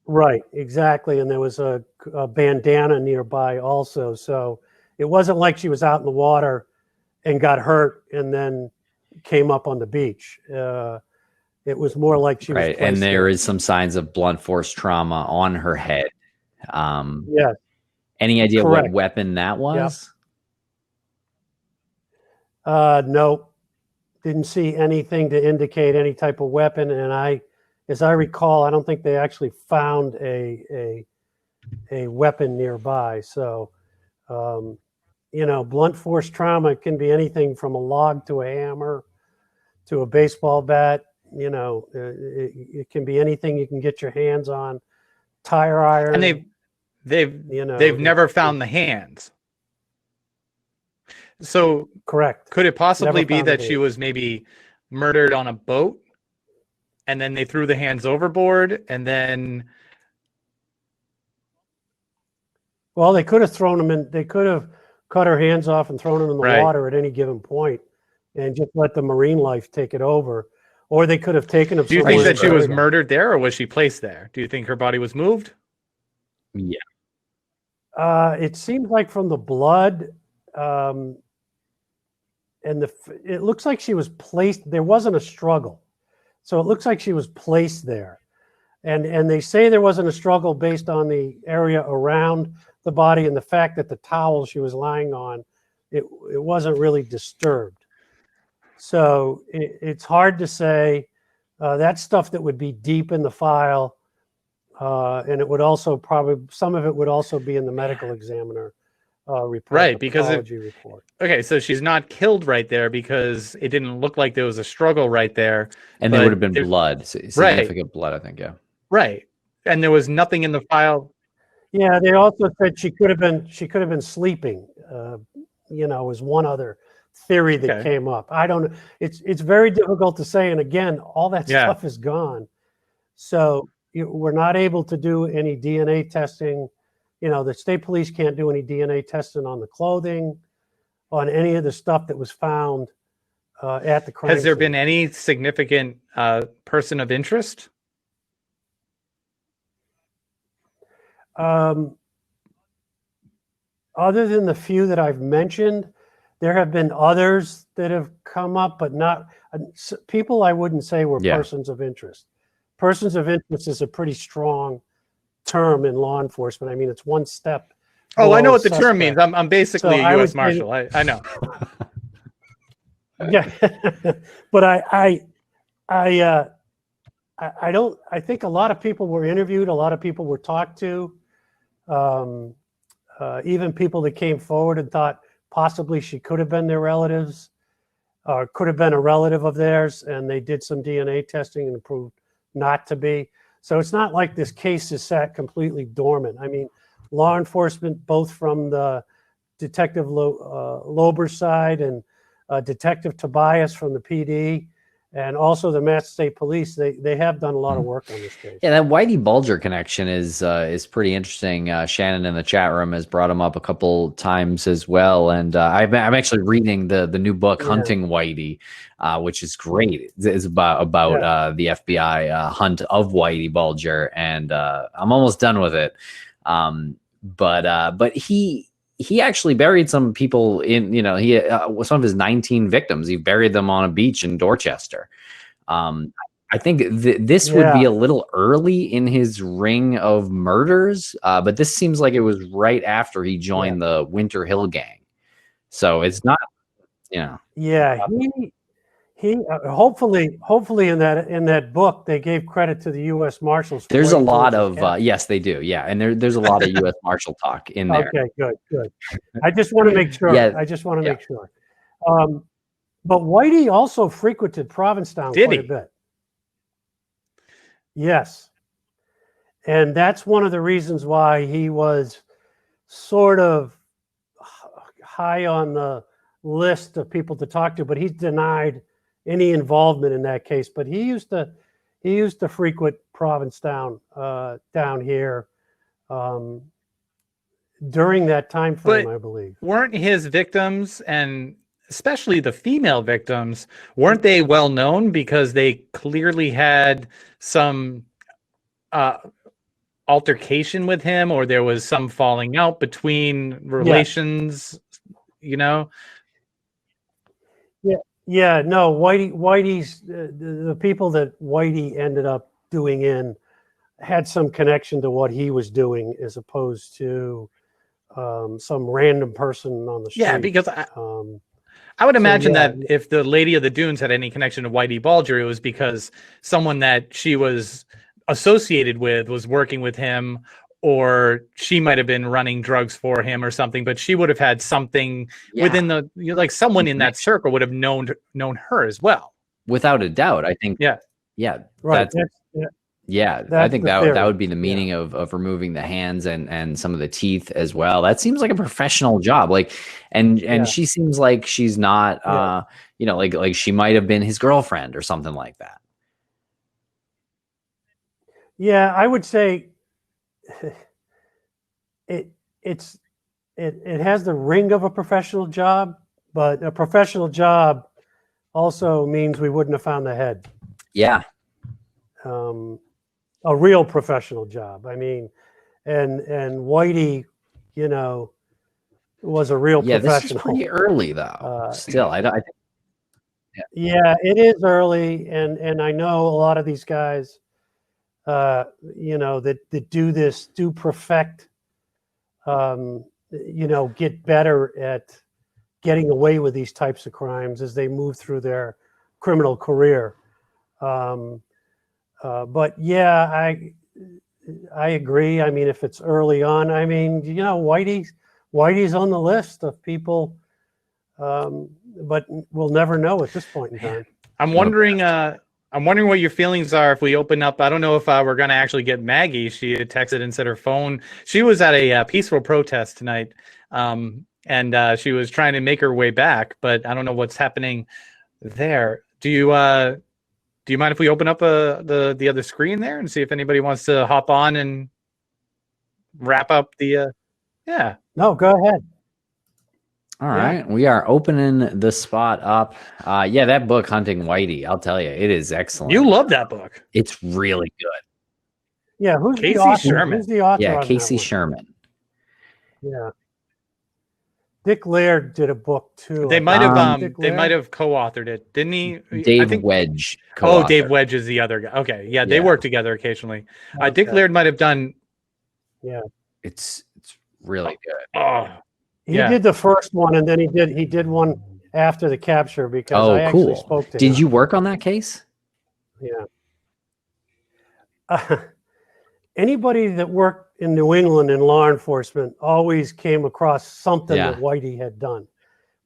Right, exactly. And there was a bandana nearby also. So it wasn't like she was out in the water and got hurt and then came up on the beach. It was more like she was Right. placed And there there. is some signs of blunt force trauma on her head. Yes, Any idea what correct. weapon that was? Nope. Didn't see anything to indicate any type of weapon. And as I recall, I don't think they actually found a weapon nearby. So, blunt force trauma can be anything from a log to a hammer to a baseball bat. It can be anything you can get your hands on. Tire iron. And they've never found the hands. So correct. Could it possibly Never be found that the she hands. was maybe murdered on a boat and then they threw the hands overboard and then Well, they could have thrown them in. They could have cut her hands off and thrown them in the Right. water at any given point, and just let the marine life take it over. Or they could have taken them. do you somewhere think and that she was buried them. murdered there or was she placed there? Do you think her body was moved? Yeah. It seems like from the blood, and it looks like she was placed. There wasn't a struggle, so it looks like she was placed there. And they say there wasn't a struggle based on the area around the body and the fact that the towel she was lying on, it wasn't really disturbed. So it's hard to say. That's stuff that would be deep in the file, and it would also probably, some of it would also be in the medical examiner report, Right, because pathology report. Okay, so she's not killed right there because it didn't look like there was a struggle right there. And there but would have been there- blood, significant blood, I think. Yeah. Right. And there was nothing in the file. Yeah, they also said she could have been sleeping. Was one other theory that Okay. came up. I don't know. It's very difficult to say. And again, all that Yeah. stuff is gone. So we're not able to do any DNA testing. The state police can't do any DNA testing on the clothing, on any of the stuff that was found at the crime Has there scene. been any significant person of interest? Other than the few that I've mentioned, there have been others that have come up, but not people I wouldn't say were Yeah. persons of interest. Persons of interest is a pretty strong term in law enforcement. I mean, it's one step. Oh, I know below what the term suspect. means. I'm basically So a I US would say- Marshal. I know. Yeah, but I don't. I think a lot of people were interviewed. A lot of people were talked to. Even people that came forward and thought possibly she could have been their relatives, or could have been a relative of theirs, and they did some DNA testing and proved not to be. So it's not like this case is sat completely dormant. I mean, law enforcement, both from the Detective Lober side and Detective Tobias from the PD, and also the Mass State Police, they have done a lot of work on this case. Yeah, that Whitey Bulger connection is pretty interesting. Shannon in the chat room has brought him up a couple times as well, and I'm actually reading the new book, Yeah. Hunting Whitey, which is great. It's about the FBI hunt of Whitey Bulger, and I'm almost done with it. But he actually buried some people in, he some of his 19 victims. He buried them on a beach in Dorchester. I think this would be a little early in his ring of murders, but this seems like it was right after he joined the Winter Hill Gang. So it's not, Yeah, he hopefully in that book they gave credit to the US Marshals. There's a Whitey lot Bulger's of capture. yes, they do. Yeah, and there's a lot of US Marshal talk in there. Okay, good. I just want to make sure. Yeah, I just want to make sure. But Whitey also frequented Provincetown Did quite he? a bit. Yes. And that's one of the reasons why he was sort of high on the list of people to talk to, but he's denied any involvement in that case. But he used to frequent Provincetown down here. during that time frame, But I believe. weren't his victims, and especially the female victims, weren't they well known because they clearly had some altercation with him, or there was some falling out between relations, you know? Yeah, no, Whitey's the people that Whitey ended up doing in had some connection to what he was doing, as opposed to some random person on the street. Yeah, because I would imagine that if the Lady of the Dunes had any connection to Whitey Bulger, it was because someone that she was associated with was working with him, or she might have been running drugs for him or something, but she would have had something within the, like someone in that circle would have known her as well. Without a doubt. I think, right. I think that would be the meaning of removing the hands and some of the teeth as well. That seems like a professional job. Like, and she seems like she's not, you know, like she might have been his girlfriend or something like that. Yeah, I would say it has the ring of a professional job, but a professional job also means we wouldn't have found the head. Yeah. A real professional job. I mean, and Whitey, you know, was a real professional. This is pretty early though. Still, I think. Yeah, it is early, and I know a lot of these guys, you know, that do this, do perfect, you know, get better at getting away with these types of crimes as they move through their criminal career. But yeah, I agree. I mean, if it's early on, I mean, you know, Whitey's on the list of people, but we'll never know at this point in time. I'm wondering what your feelings are if we open up. I don't know if we're going to actually get Maggie. She had texted and said her phone. She was at a peaceful protest tonight, and she was trying to make her way back, but I don't know what's happening there. Do you mind if we open up the other screen there and see if anybody wants to hop on and wrap up the? Yeah. No, go ahead. All right, we are opening the spot up. Yeah, that book, Hunting Whitey, I'll tell you, it is excellent. You love that book. It's really good. Yeah, who's Casey the author? Sherman? Who's the author? Yeah, on Casey that one? Sherman. Yeah. Dick Laird did a book too. They might have co-authored it, didn't he? Dave Wedge. Oh, Dave Wedge is the other guy. Okay, yeah, they work together occasionally. Okay. Dick Laird might have done. Yeah, it's really good. Oh, he did the first one, and then he did one after the capture because I actually spoke to him. Did you work on that case? Yeah. Anybody that worked in New England in law enforcement always came across something that Whitey had done.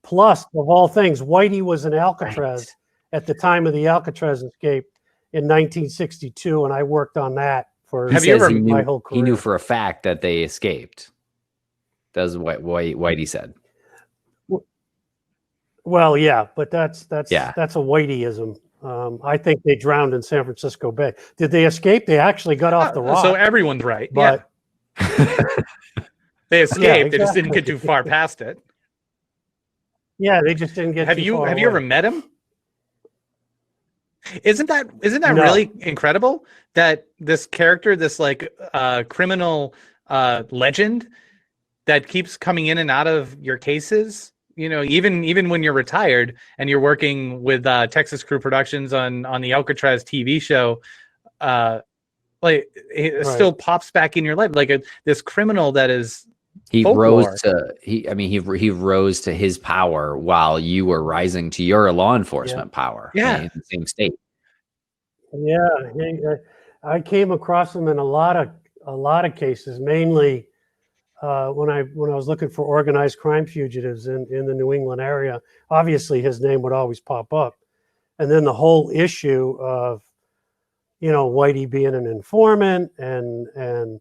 Plus, of all things, Whitey was in Alcatraz at the time of the Alcatraz escape in 1962, and I worked on that for my whole career. He knew for a fact that they escaped. That's what Whitey said. Well, yeah, but that's a Whiteyism. I think they drowned in San Francisco Bay. Did they escape? They actually got off the rock. So everyone's right. But they escaped. They just didn't get too far past it. Yeah, they just didn't get. Have you ever met him? Isn't that really incredible that this character, this like criminal legend that keeps coming in and out of your cases, you know, even when you're retired and you're working with Texas Crew Productions on the Alcatraz TV show, like it still pops back in your life, like this criminal that is. He rose to his power while you were rising to your law enforcement power. In the same state. Yeah, I came across him in a lot of cases, mainly when I was looking for organized crime fugitives in the New England area. Obviously, his name would always pop up, and then the whole issue of, you know, Whitey being an informant and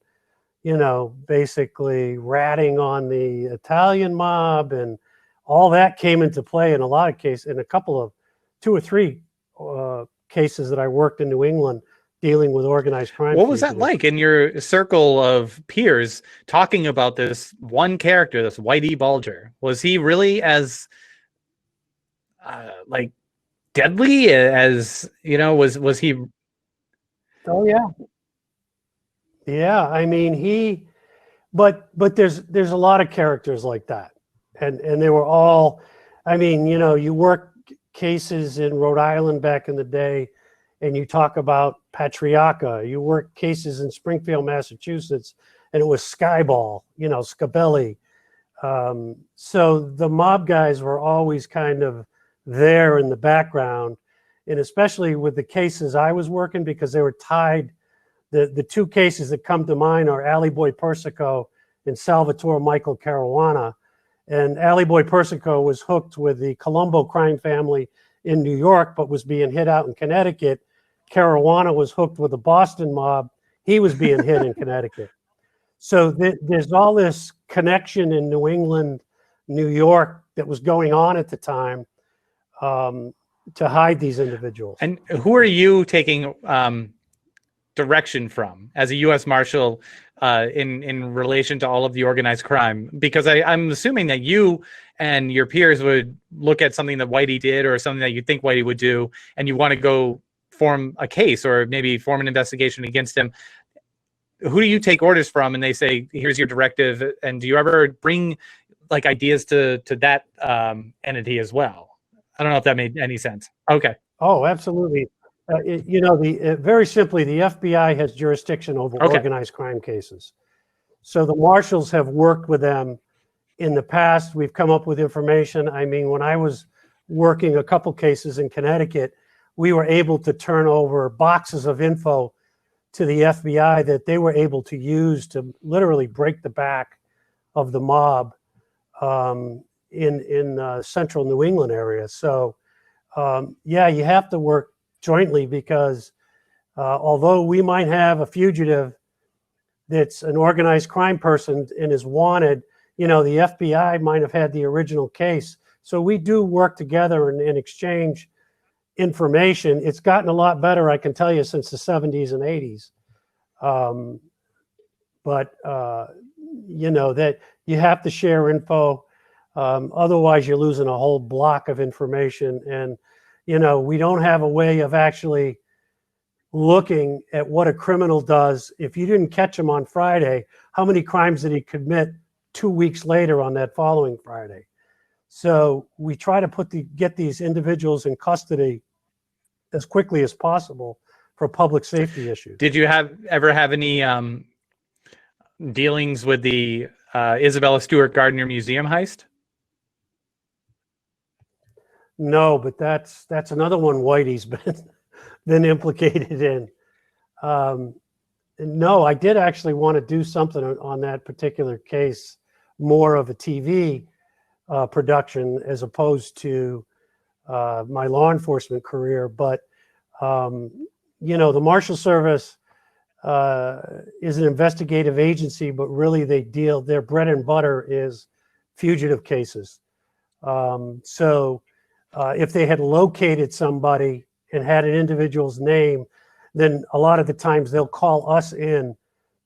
you know, basically ratting on the Italian mob, and all that came into play in a lot of cases. In a couple of 2 or 3 cases that I worked in New England, dealing with organized crime. What was that fugitives. like in your circle of peers talking about this one character, this Whitey Bulger? Was he really as like deadly as, you know, was he? Oh yeah, yeah. I mean, but there's a lot of characters like that, and they were all. I mean, you know, you work cases in Rhode Island back in the day, and you talk about Patriarca. You work cases in Springfield, Massachusetts, and it was Skyball, you know, Scabelli. So the mob guys were always kind of there in the background, and especially with the cases I was working, because they were tied. The two cases that come to mind are Alley Boy Persico and Salvatore Michael Caruana. And Alley Boy Persico was hooked with the Colombo crime family in New York, but was being hit out in Connecticut. Caruana was hooked with the Boston mob. He was being hit in Connecticut. So there's all this connection in New England, New York that was going on at the time to hide these individuals. And who are you taking direction from as a US Marshal in relation to all of the organized crime? Because I'm assuming that you and your peers would look at something that Whitey did or something that you think Whitey would do, and you want to go form a case or maybe form an investigation against him. Who do you take orders from? And they say, here's your directive. And do you ever bring like ideas to that entity as well? I don't know if that made any sense. Okay. Oh, absolutely. You know, very simply, the FBI has jurisdiction over organized crime cases. So the marshals have worked with them in the past. We've come up with information. I mean, when I was working a couple cases in Connecticut, we were able to turn over boxes of info to the FBI that they were able to use to literally break the back of the mob in central New England area. So, yeah, you have to work jointly, because although we might have a fugitive that's an organized crime person and is wanted, you know, the FBI might have had the original case. So we do work together and exchange information. It's gotten a lot better, I can tell you, since the 70s and 80s. But you know, that you have to share info. Otherwise, you're losing a whole block of information. And you know, we don't have a way of actually looking at what a criminal does. If you didn't catch him on Friday, how many crimes did he commit 2 weeks later on that following Friday? So we try to get these individuals in custody as quickly as possible for public safety issues. Did you ever have any dealings with the Isabella Stewart Gardner Museum heist? No, but that's another one Whitey's been implicated in. No, I did actually want to do something on that particular case, more of a TV production as opposed to my law enforcement career. But you know, the Marshal Service is an investigative agency, but really their bread and butter is fugitive cases. So if they had located somebody and had an individual's name, then a lot of the times they'll call us in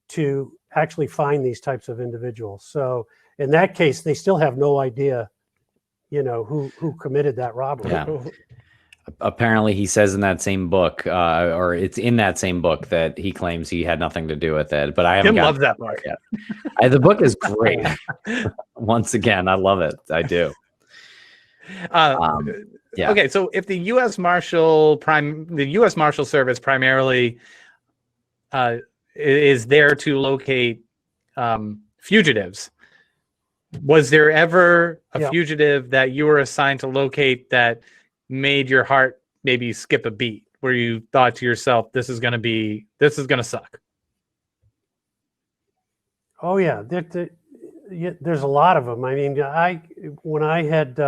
to actually find these types of individuals. So in that case, they still have no idea, you know, who committed that robbery. Yeah. Apparently he says in that same book, or it's in that same book, that he claims he had nothing to do with it. But I haven't love that book yet. The book is great. Once again, I love it. I do. Yeah. Okay, so if the U.S. Marshal Service primarily is there to locate fugitives, was there ever a fugitive that you were assigned to locate that made your heart maybe skip a beat, where you thought to yourself, this is going to suck? Oh yeah, there's a lot of them. I mean, when I had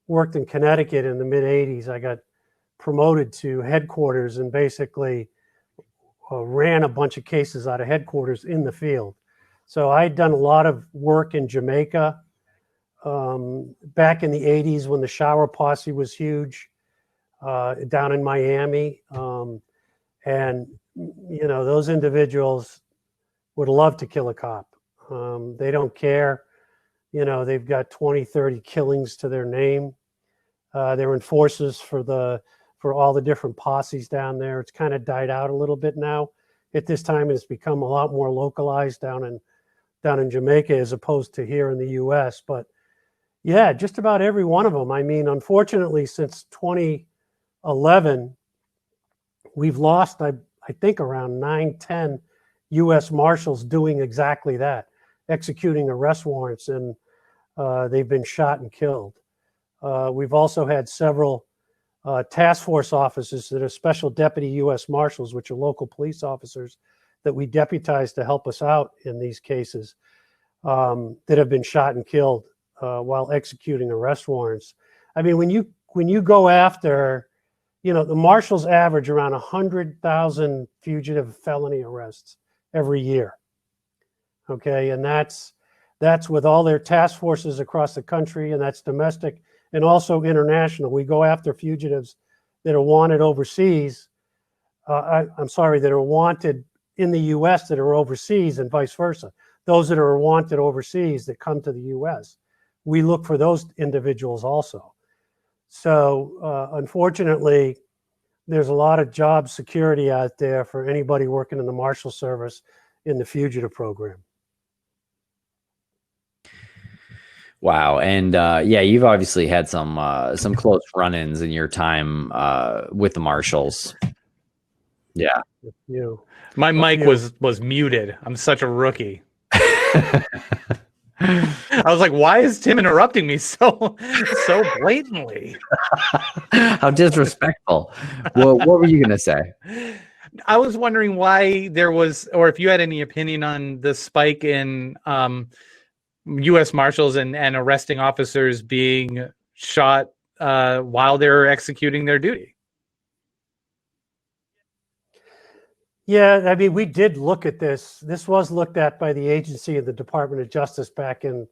worked in Connecticut in the mid 80s, I got promoted to headquarters and basically ran a bunch of cases out of headquarters in the field. So I'd done a lot of work in Jamaica back in the 80s when the shower posse was huge down in Miami. And, those individuals would love to kill a cop. They don't care. They've got 20, 30 killings to their name. They're enforcers for all the different posses down there. It's kind of died out a little bit now. At this time, it's become a lot more localized down in Jamaica as opposed to here in the US. But yeah, just about every one of them. I mean, unfortunately, since 2011, we've lost, I think, around 9, 10 US Marshals doing exactly that, executing arrest warrants, and they've been shot and killed. We've also had several task force officers that are special deputy U.S. Marshals, which are local police officers that we deputize to help us out in these cases, that have been shot and killed while executing arrest warrants. I mean, when you go after, the marshals average around 100,000 fugitive felony arrests every year. Okay, and that's with all their task forces across the country, and that's domestic and also international. We go after fugitives that are wanted overseas. I'm sorry, that are wanted in the U.S. that are overseas, and vice versa. Those that are wanted overseas that come to the U.S., we look for those individuals also. So unfortunately, there's a lot of job security out there for anybody working in the Marshal Service in the fugitive program. Wow. And yeah, you've obviously had some close run-ins in your time with the Marshals. Yeah. My mic was muted. I'm such a rookie. I was like, why is Tim interrupting me so blatantly? How disrespectful. Well, what were you going to say? I was wondering why there was, or if you had any opinion on the spike in U.S. Marshals and arresting officers being shot while they're executing their duty. Yeah, I mean, we did look at this. This was looked at by the agency of the Department of Justice back in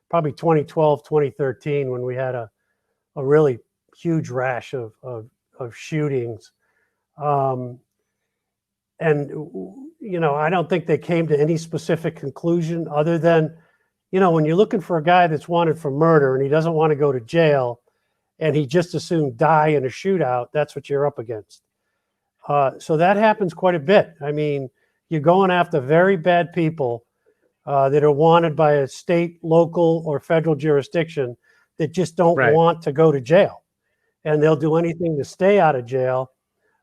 probably 2012, 2013, when we had a really huge rash of shootings. And, I don't think they came to any specific conclusion other than, when you're looking for a guy that's wanted for murder and he doesn't want to go to jail and he just as soon die in a shootout, that's what you're up against. So that happens quite a bit. I mean, you're going after very bad people that are wanted by a state, local, or federal jurisdiction that just don't want to go to jail. And they'll do anything to stay out of jail.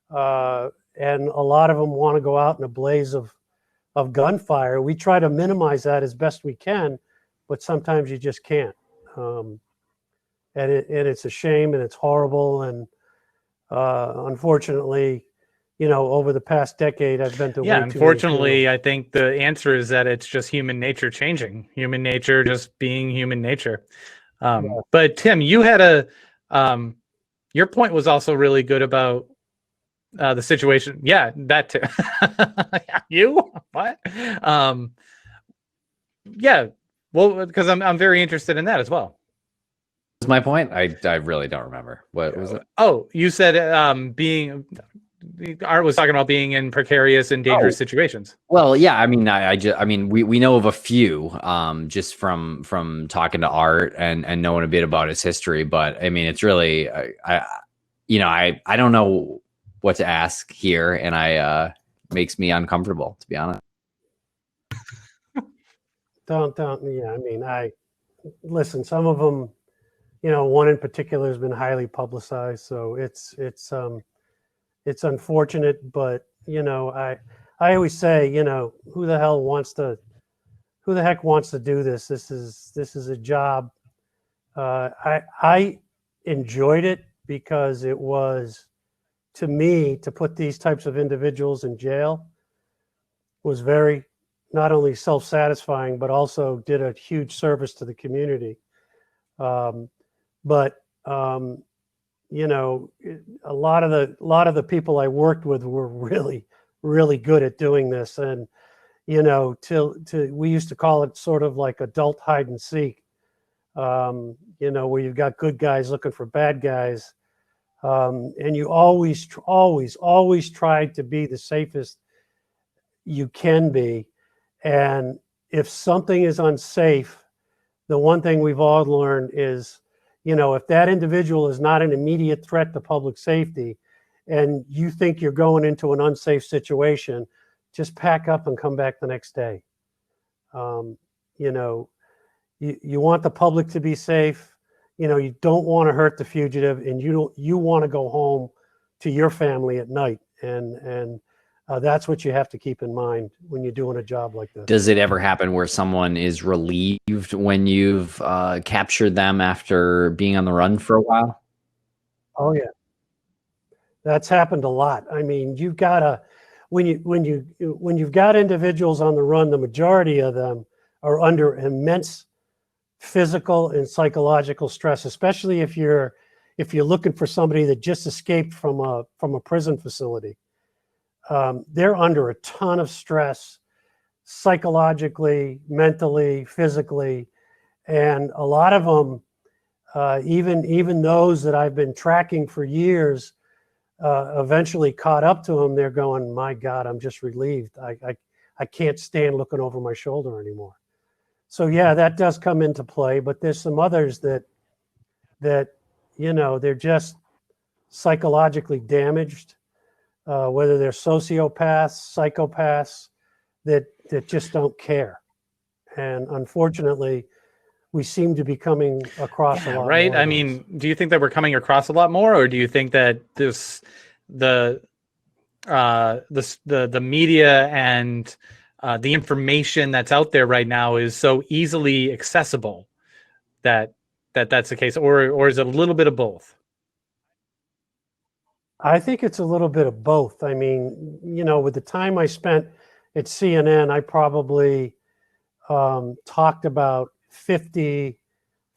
And a lot of them want to go out in a blaze of gunfire. We try to minimize that as best we can, but sometimes you just can't. And it's a shame and it's horrible. And unfortunately, over the past decade, I've been to unfortunately, I think the answer is that it's just human nature changing. Human nature just being human nature. But Tim, you had your point was also really good about the situation. Yeah, that too. You? What? Yeah. Well, because I'm very interested in that as well. What's my point? I really don't remember. What was it? Oh, you said Art was talking about being in precarious and dangerous situations. Well, yeah, I mean, we know of a few just from talking to Art and knowing a bit about his history, but I mean, it's really I don't know what to ask here, and makes me uncomfortable, to be honest. Don't. Yeah, I mean, listen. Some of them, one in particular has been highly publicized, so it's unfortunate, but I always say, who the heck wants to do this? This is a job. I enjoyed it because it was, to me, to put these types of individuals in jail was very not only self-satisfying, but also did a huge service to the community. But a lot of the people I worked with were really, really good at doing this. And, we used to call it sort of like adult hide and seek, where you've got good guys looking for bad guys. And you always try to be the safest you can be. And if something is unsafe, the one thing we've all learned is, if that individual is not an immediate threat to public safety and you think you're going into an unsafe situation, just pack up and come back the next day. You want the public to be safe. You don't want to hurt the fugitive, and you want to go home to your family at night. And that's what you have to keep in mind when you're doing a job like this. Does it ever happen where someone is relieved when you've captured them after being on the run for a while? Oh yeah, that's happened a lot. I mean, you've got to when you've got individuals on the run, the majority of them are under immense physical and psychological stress, especially if you're looking for somebody that just escaped from a prison facility. They're under a ton of stress, psychologically, mentally, physically, and a lot of them, even those that I've been tracking for years, eventually caught up to them. They're going, "My God, I'm just relieved. I can't stand looking over my shoulder anymore." So yeah, that does come into play. But there's some others that they're just psychologically damaged. Whether they're sociopaths, psychopaths, that just don't care. And unfortunately, we seem to be coming across a lot. Right. More I mean, do you think that we're coming across a lot more, or do you think that the media and the information that's out there right now is so easily accessible that's the case, or is it a little bit of both? I think it's a little bit of both. I mean, with the time I spent at CNN, I probably talked about 50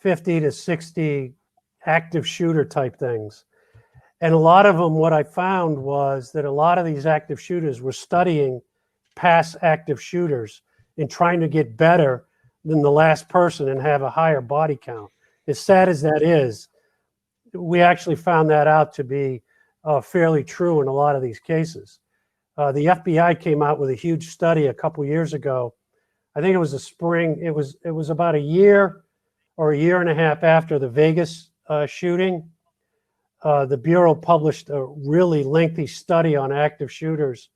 to 60 active shooter type things. And a lot of them, what I found was that a lot of these active shooters were studying past active shooters and trying to get better than the last person and have a higher body count. As sad as that is, we actually found that out to be fairly true in a lot of these cases. The FBI came out with a huge study a couple years ago. I think it was the spring. It was about a year or a year and a half after the Vegas shooting. The Bureau published a really lengthy study on active shooters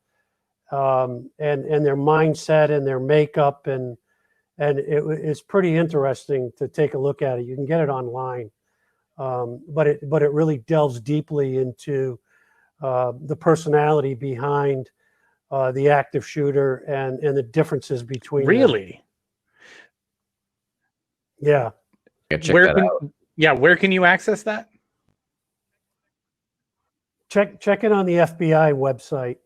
and their mindset and their makeup, and it's pretty interesting to take a look at it. You can get it online. But it really delves deeply into the personality behind the active shooter and the differences between really them. Yeah. Where can you access that? Check it on the FBI website.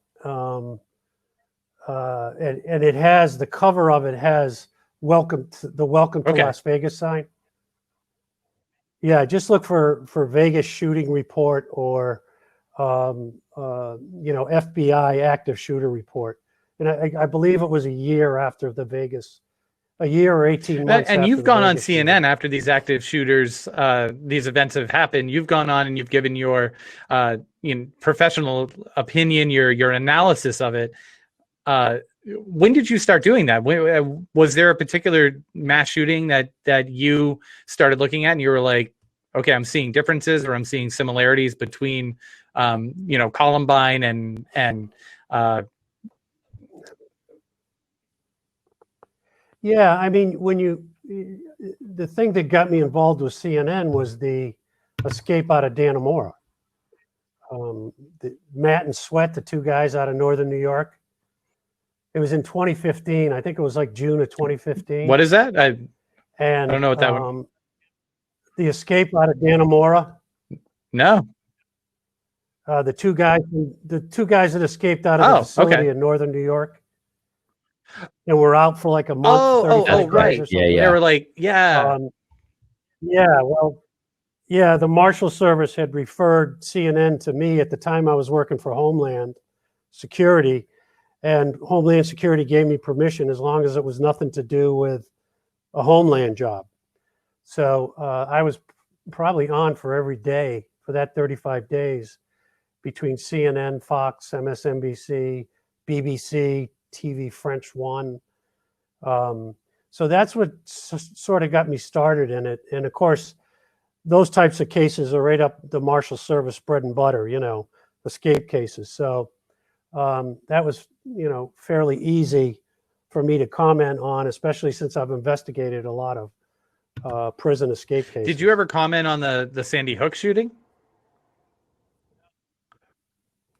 And it has, the cover of it has welcome to Las Vegas sign. Yeah, just look for Vegas shooting report or FBI active shooter report. And I believe it was a year after the Vegas, a year or 18 months. And you've gone on CNN shooting. after these active shooters, these events have happened. You've gone on and you've given your professional opinion, your analysis of it. When did you start doing that? Was there a particular mass shooting that you started looking at and you were like, okay, I'm seeing differences or I'm seeing similarities between, Columbine and yeah, I mean, the thing that got me involved with CNN was the escape out of Dannemora. Matt and Sweat, the two guys out of Northern New York. It was in 2015. I think it was like June of 2015. What is that? I don't know what that was. The escape out of Dannemora. No. The two guys that escaped out of the facility in Northern New York. And we're out for like a month. 35 days right. Or something. They were like, the Marshal Service had referred CNN to me at the time. I was working for Homeland Security, and Homeland Security gave me permission as long as it was nothing to do with a Homeland job. So I was probably on for every day for that 35 days between CNN, Fox, MSNBC, BBC, TV French One. So that's what sort of got me started in it. And of course, those types of cases are right up the Marshal Service bread and butter, escape cases. So that was, fairly easy for me to comment on, especially since I've investigated a lot of prison escape cases. Did you ever comment on the Sandy Hook shooting?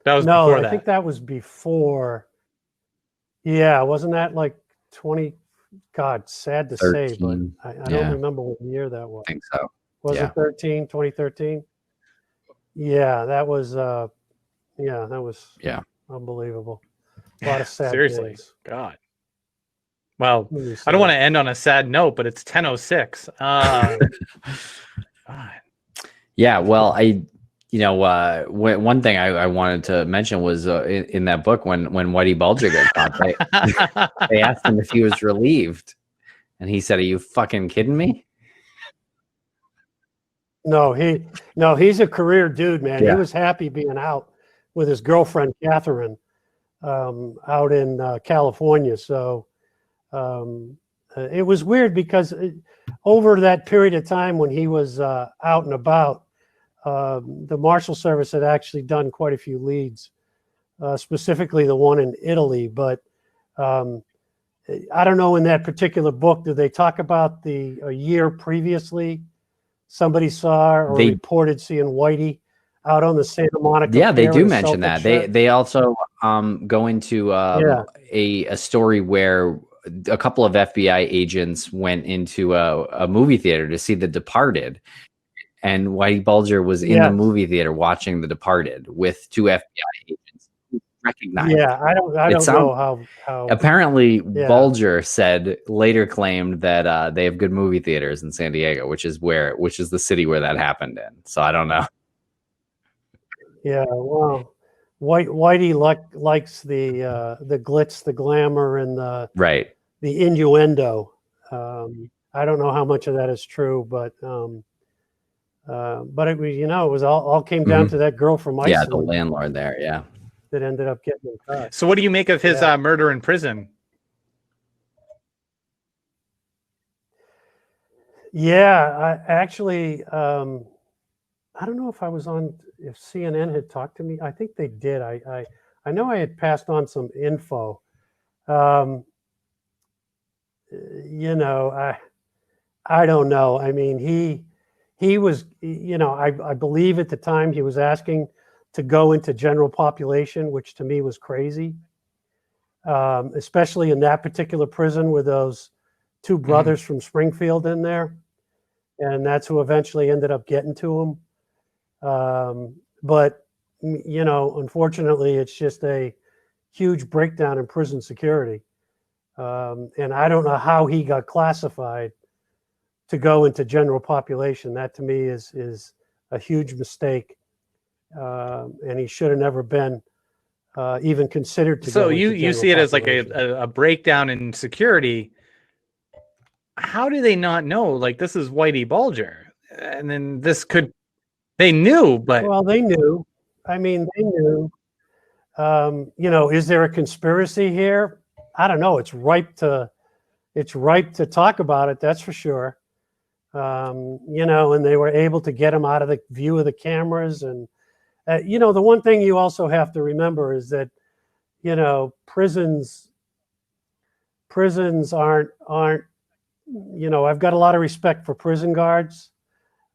That was no, before I that. think that was before. Yeah, wasn't that like 20? God, sad to say, but 13, I don't remember what year that was. I think so. Was Yeah. it 2013? Yeah, that was unbelievable. A lot of sad Seriously, things. God. Well, Really I don't want to sad. end on a sad note, but it's 10:06. God. Yeah, well, one thing I wanted to mention was in that book when Whitey Bulger got caught, they asked him if he was relieved, and he said, "Are you fucking kidding me?" No, he's a career dude, man. Yeah. He was happy being out with his girlfriend Catherine out in California. So it was weird because over that period of time when he was out and about, the Marshal Service had actually done quite a few leads, specifically the one in Italy. But I don't know, in that particular book, did they talk about a year previously somebody saw or reported seeing Whitey out on the Santa Monica? Yeah, they Pier do in a mention Celtic that. shirt? They also go into a story where a couple of FBI agents went into a movie theater to see The Departed, and Whitey Bulger was in the movie theater watching The Departed with two FBI agents who recognized. Yeah, I don't know how. Apparently, Bulger later claimed that they have good movie theaters in San Diego, which is the city where that happened in. So I don't know. Yeah, well, Whitey likes the glitz, the glamour, and the innuendo. I don't know how much of that is true, but it was, it was all came down to that girl from Iceland. Yeah, the landlord there. Yeah, that ended up getting him caught. So what do you make of his murder in prison? Yeah, I actually, I don't know if CNN had talked to me. I think they did. I know I had passed on some info. I don't know. I mean, he was, I believe at the time he was asking to go into general population, which to me was crazy, especially in that particular prison with those two brothers from Springfield in there. And that's who eventually ended up getting to him. But, unfortunately, it's just a huge breakdown in prison security. And I don't know how he got classified to go into general population. That to me is a huge mistake. And he should have never been even considered to go. So you see it as like a breakdown in security. How do they not know? Like, this is Whitey Bulger, and then they knew, but well, they knew. I mean, they knew. Is there a conspiracy here? I don't know. It's ripe to talk about it. That's for sure. And they were able to get him out of the view of the cameras. And the one thing you also have to remember is that prisons aren't. I've got a lot of respect for prison guards,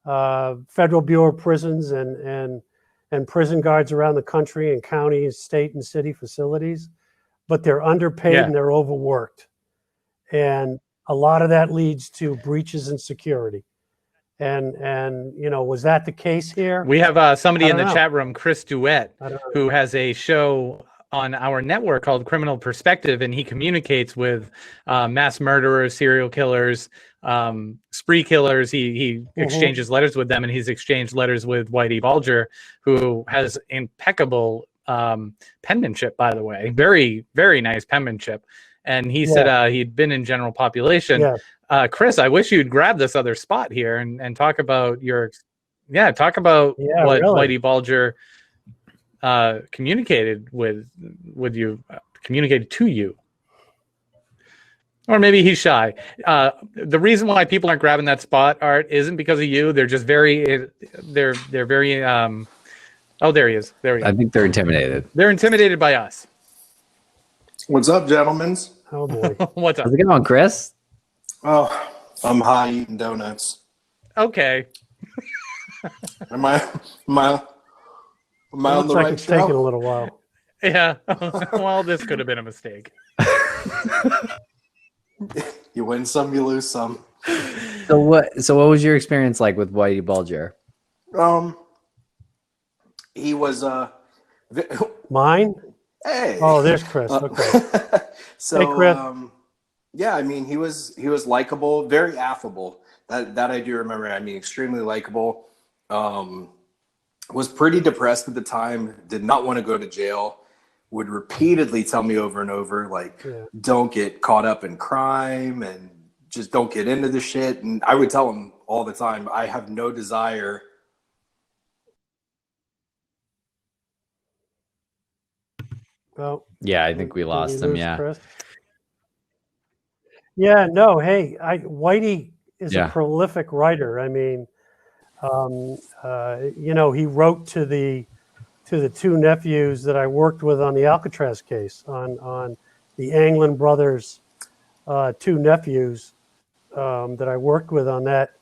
Federal Bureau of Prisons, and prison guards around the country and county, state, and city facilities, but they're underpaid and they're overworked, and a lot of that leads to breaches in security. And was that the case here? We have somebody in the chat room, Chris Duet, who has a show on our network called Criminal Perspective, and he communicates with mass murderers, serial killers, spree killers. He exchanges letters with them, and he's exchanged letters with Whitey Bulger, who has impeccable penmanship, by the way. Very, very nice penmanship. And he said he'd been in general population. Chris, I wish you'd grab this other spot here and talk about your Yeah, talk about Yeah, what really. Whitey Bulger communicated with you, communicated to you. Or maybe he's shy. The reason why people aren't grabbing that spot, Art, isn't because of you. They're just very, they're very. Oh, there he is. There we I go. think they're intimidated. They're intimidated by us. What's up, gentlemen? Oh boy. What's up? How's it going, Chris? Oh, I'm high eating donuts. Okay. Am I on Looks the like right it's taking a show? little while. Yeah. Well, this could have been a mistake. You win some, you lose some. So what was your experience like with Whitey Bulger? He was Mine? hey. Oh, there's Chris. Okay. So Hey, Chris. yeah, I mean he was likable, very affable. That I do remember. I mean, extremely likable. Was pretty depressed at the time, did not want to go to jail, would repeatedly tell me over and over, like, don't get caught up in crime and just don't get into the shit. And I would tell him all the time, I have no desire. Well, Yeah, I think we lost him. lose Yeah. Chris? Yeah, no, hey, Whitey is a prolific writer. I mean, he wrote to the two nephews that I worked with on the Alcatraz case, on the Anglin brothers, two nephews that I worked with on that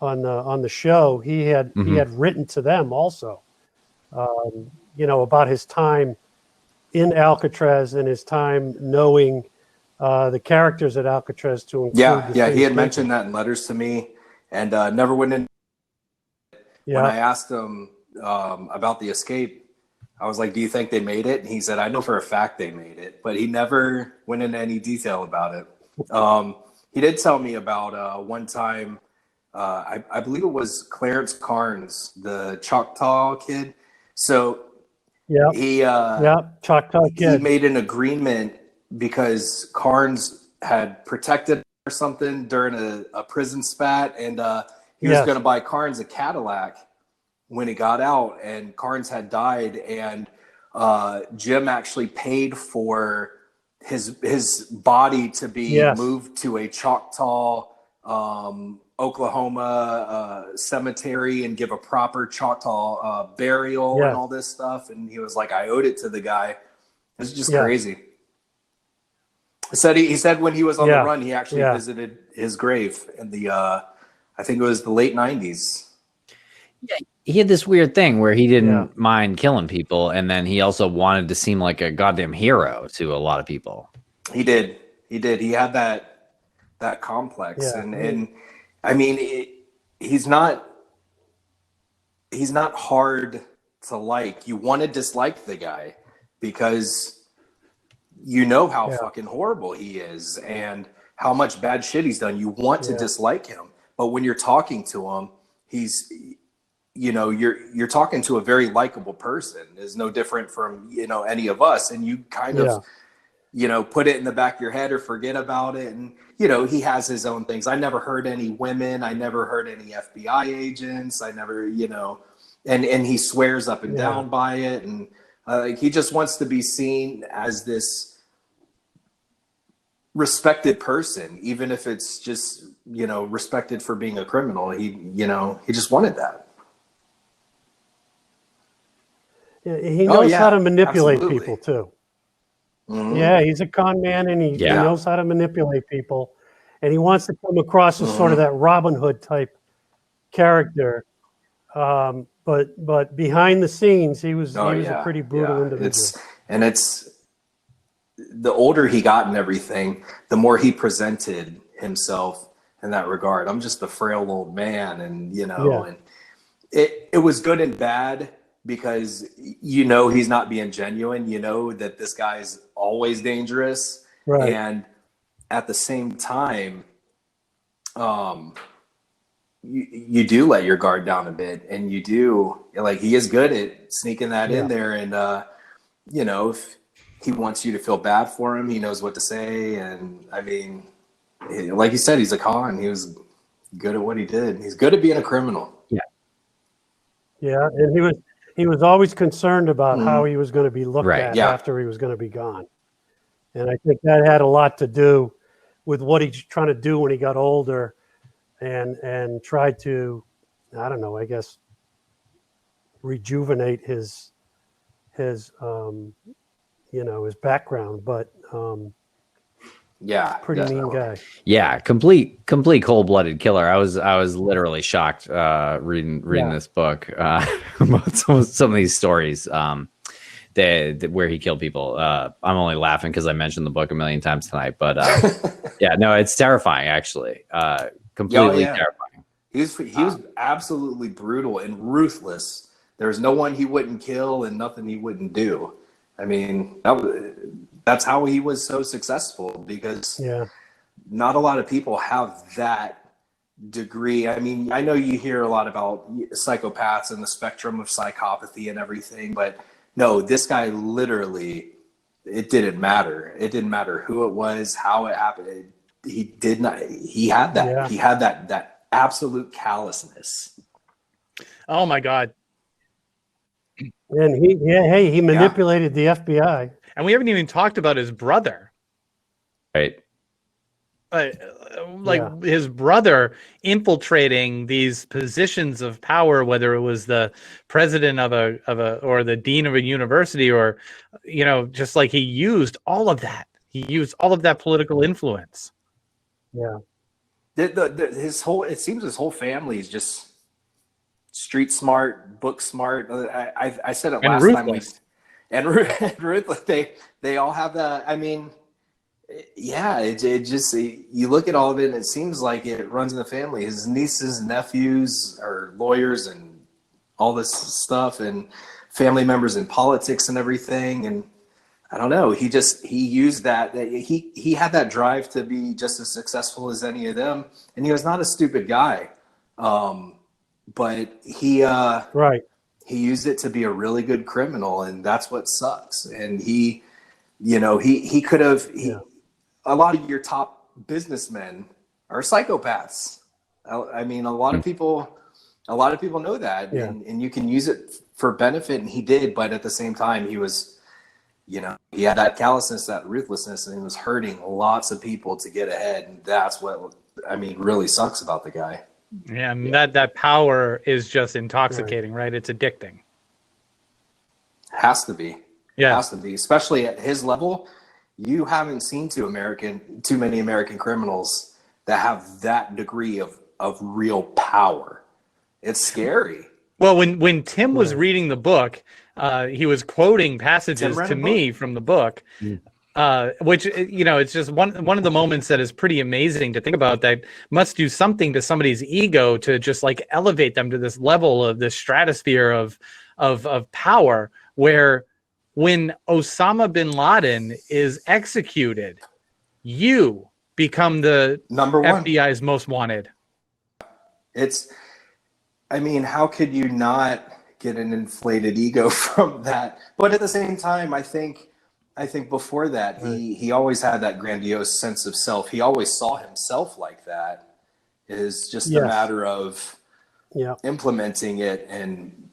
on the show. He had written to them also, about his time in Alcatraz and his time knowing the characters at Alcatraz to include. Yeah, he had mentioned that in letters to me, and never went in. Yeah. When I asked him about the escape, I was like, do you think they made it? And he said, I know for a fact they made it, but he never went into any detail about it. He did tell me about one time, I believe it was Clarence Carnes, the Choctaw kid. So Choctaw kid. He made an agreement because Carnes had protected or something during a prison spat, and he was going to buy Carnes a Cadillac when he got out, and Carnes had died, and Jim actually paid for his body to be moved to a Choctaw, Oklahoma cemetery and give a proper Choctaw burial and all this stuff. And he was like, I owed it to the guy. It's just crazy. He said when he was on the run, he actually visited his grave in the, I think it was the late 90s. Yeah, he had this weird thing where he didn't mind killing people, and then he also wanted to seem like a goddamn hero to a lot of people. He did. He had that complex, and I mean, he's not hard to like. You want to dislike the guy because you know how fucking horrible he is and how much bad shit he's done. You want to dislike him, but when you're talking to him, he's, you're talking to a very likable person. Is no different from, any of us. And you kind of, put it in the back of your head or forget about it. And, he has his own things. I never heard any women. I never heard any FBI agents. I never, and he swears up and down by it. And he just wants to be seen as this respected person, even if it's just, respected for being a criminal. He just wanted that. Yeah, he knows how to manipulate people too. Mm-hmm. Yeah, he's a con man, and he knows how to manipulate people, and he wants to come across as sort of that Robin Hood type character. But behind the scenes, he was a pretty brutal individual. It's the older he got and everything, the more he presented himself in that regard. I'm just a frail old man, and and it was good and bad. Because he's not being genuine, that this guy's always dangerous, right? And at the same time, you do let your guard down a bit, and you do, like, he is good at sneaking that in there, and if he wants you to feel bad for him, he knows what to say, and I mean, like you said, he's a con. He was good at what he did. He's good at being a criminal. Yeah. Yeah, and he was always concerned about how Mhm. he was going to be looked Right, at yeah. after he was going to be gone. And I think that had a lot to do with what he's trying to do when he got older and tried to, I don't know, I guess rejuvenate his his background, but Yeah. pretty mean definitely. guy. yeah, complete cold-blooded killer. I was literally shocked reading Yeah. this book about some of these stories that where he killed people. I'm only laughing because I mentioned the book a million times tonight, but yeah, no, it's terrifying actually. Completely yeah. terrifying. He was absolutely brutal and ruthless. There was no one he wouldn't kill and nothing he wouldn't do. I mean, that's how he was so successful, because Yeah. not a lot of people have that degree. I mean, I know you hear a lot about psychopaths and the spectrum of psychopathy and everything, but no, this guy literally, it didn't matter. It didn't matter who it was, how it happened. He did not. He had that. Yeah. He had that absolute callousness. Oh my God. And he manipulated the FBI. And we haven't even talked about his brother. Right. His brother infiltrating these positions of power, whether it was the president of a or the dean of a university, or just like he used all of that. He used all of that political influence. Yeah. It seems his whole family is just street smart, book smart. I said it And last ruthless. time. And ruthless. They all have that. I mean, yeah, it just, you look at all of it and it seems like it runs in the family. His nieces and nephews are lawyers and all this stuff, and family members in politics and everything. And I don't know, he used that. He had that drive to be just as successful as any of them. And he was not a stupid guy. But he Right. he used it to be a really good criminal, and that's what sucks. And he could have, a lot of your top businessmen are psychopaths. I mean, a lot of people know that, and you can use it for benefit, and he did. But at the same time, he was, he had that callousness, that ruthlessness, and he was hurting lots of people to get ahead. And that's what, I mean, really sucks about the guy. Yeah, and that power is just intoxicating, right? It's addicting. Has to be. Yeah. Has to be, especially at his level. You haven't seen too many American criminals that have that degree of real power. It's scary. Well, when Tim was reading the book, he was quoting passages to me from the book, which, it's just one of the moments that is pretty amazing to think about, that must do something to somebody's ego to just like elevate them to this level of this stratosphere of power, where when Osama bin Laden is executed, you become the number one FBI's most wanted. I mean, how could you not get an inflated ego from that? But at the same time, I think before that, he always had that grandiose sense of self. He always saw himself like that. It is just a matter of implementing it and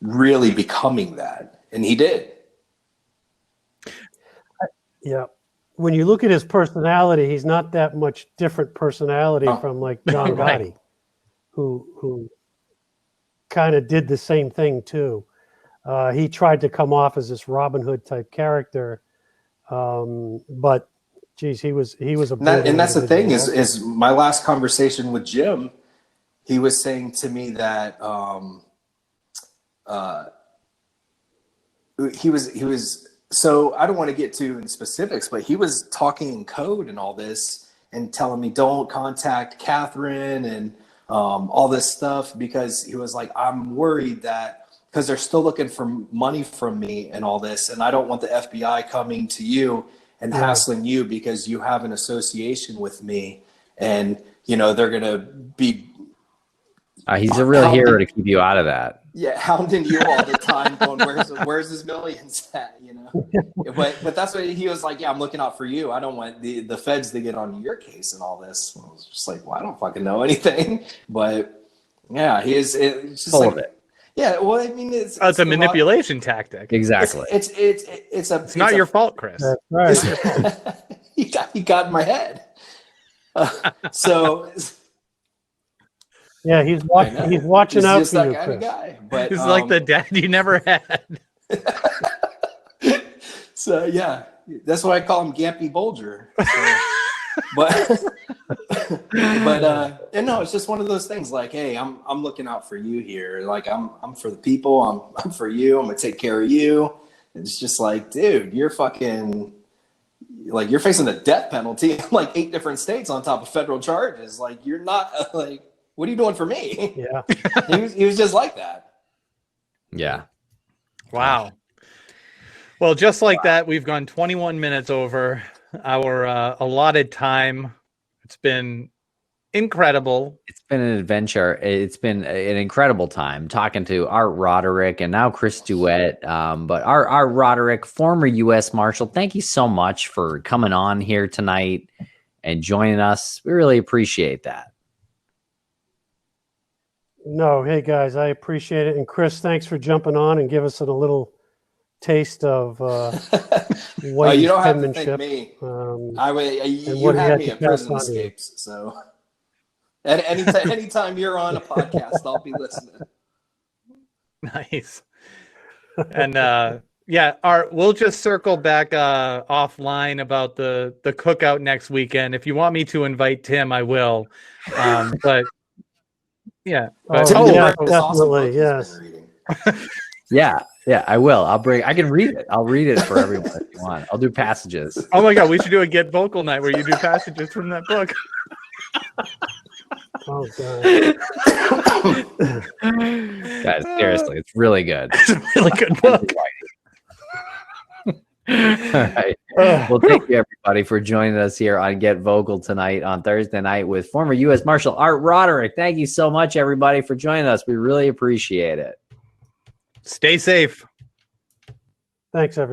really becoming that. And he did. Yeah. When you look at his personality, he's not that much different personality from like John Gotti, who kind of did the same thing too. He tried to come off as this Robin Hood type character, but geez, he was a and that's the thing is my last conversation with Jim, he was saying to me that he was so, I don't want to get too in specifics, but he was talking in code and all this and telling me don't contact Catherine and all this stuff, because he was like, I'm worried that because they're still looking for money from me and all this, and I don't want the FBI coming to you and hassling you because you have an association with me, and they're gonna be. He's a real hero to keep you out of that. Yeah, hounding you all the time, going, "Where's his millions at?" But that's what he was like. Yeah, I'm looking out for you. I don't want the feds to get on your case and all this. And I was just like, well, I don't fucking know anything. But yeah, it's just Full like of it. Yeah, well, I mean, it's Oh, it's a the manipulation tactic. Exactly. It's Not your fault, Chris. That's right. he got in my head. So Yeah, he's watching. He's watching he's out just for that you, kind of Chris. guy. But It's like the dad you never had. So yeah, that's why I call him Whitey Bulger. So, but and no, it's just one of those things. Like, hey, I'm looking out for you here. Like, I'm for the people. I'm for you. I'm gonna take care of you. It's just like, dude, you're fucking like you're facing a death penalty in like 8 different states on top of federal charges. Like, you're not like, what are you doing for me? Yeah. He was just like that. Yeah. Wow. Well, just like that, we've gone 21 minutes over our allotted time. It's been incredible. It's been an adventure. It's been an incredible time talking to Art Roderick and now Chris Duet. But Art Roderick, former US Marshal, thank you so much for coming on here tonight and joining us. We really appreciate that. No, hey guys, I appreciate it. And Chris, thanks for jumping on and give us a little taste of Whitey's You don't have to penmanship. thank me. And You what he had had me to at pass Prison on to you. Escapes, so anytime you're on a podcast, I'll be listening. Nice. And yeah, Art, we'll just circle back offline about the cookout next weekend. If you want me to invite Tim, I will. But yeah. But, Oh, yeah, This awesome book definitely, he's yes. been reading. Yeah, I will. I can read it. I'll read it for everyone if you want. I'll do passages. oh my God, we should do a Get Vocal night where you do passages from that book. Oh god. Guys, seriously, it's really good. It's a really good book. All right. Well, thank you everybody for joining us here on Get Vocal tonight on Thursday night with former U.S. Marshal Art Roderick. Thank you so much, everybody, for joining us. We really appreciate it. Stay safe. Thanks, everybody.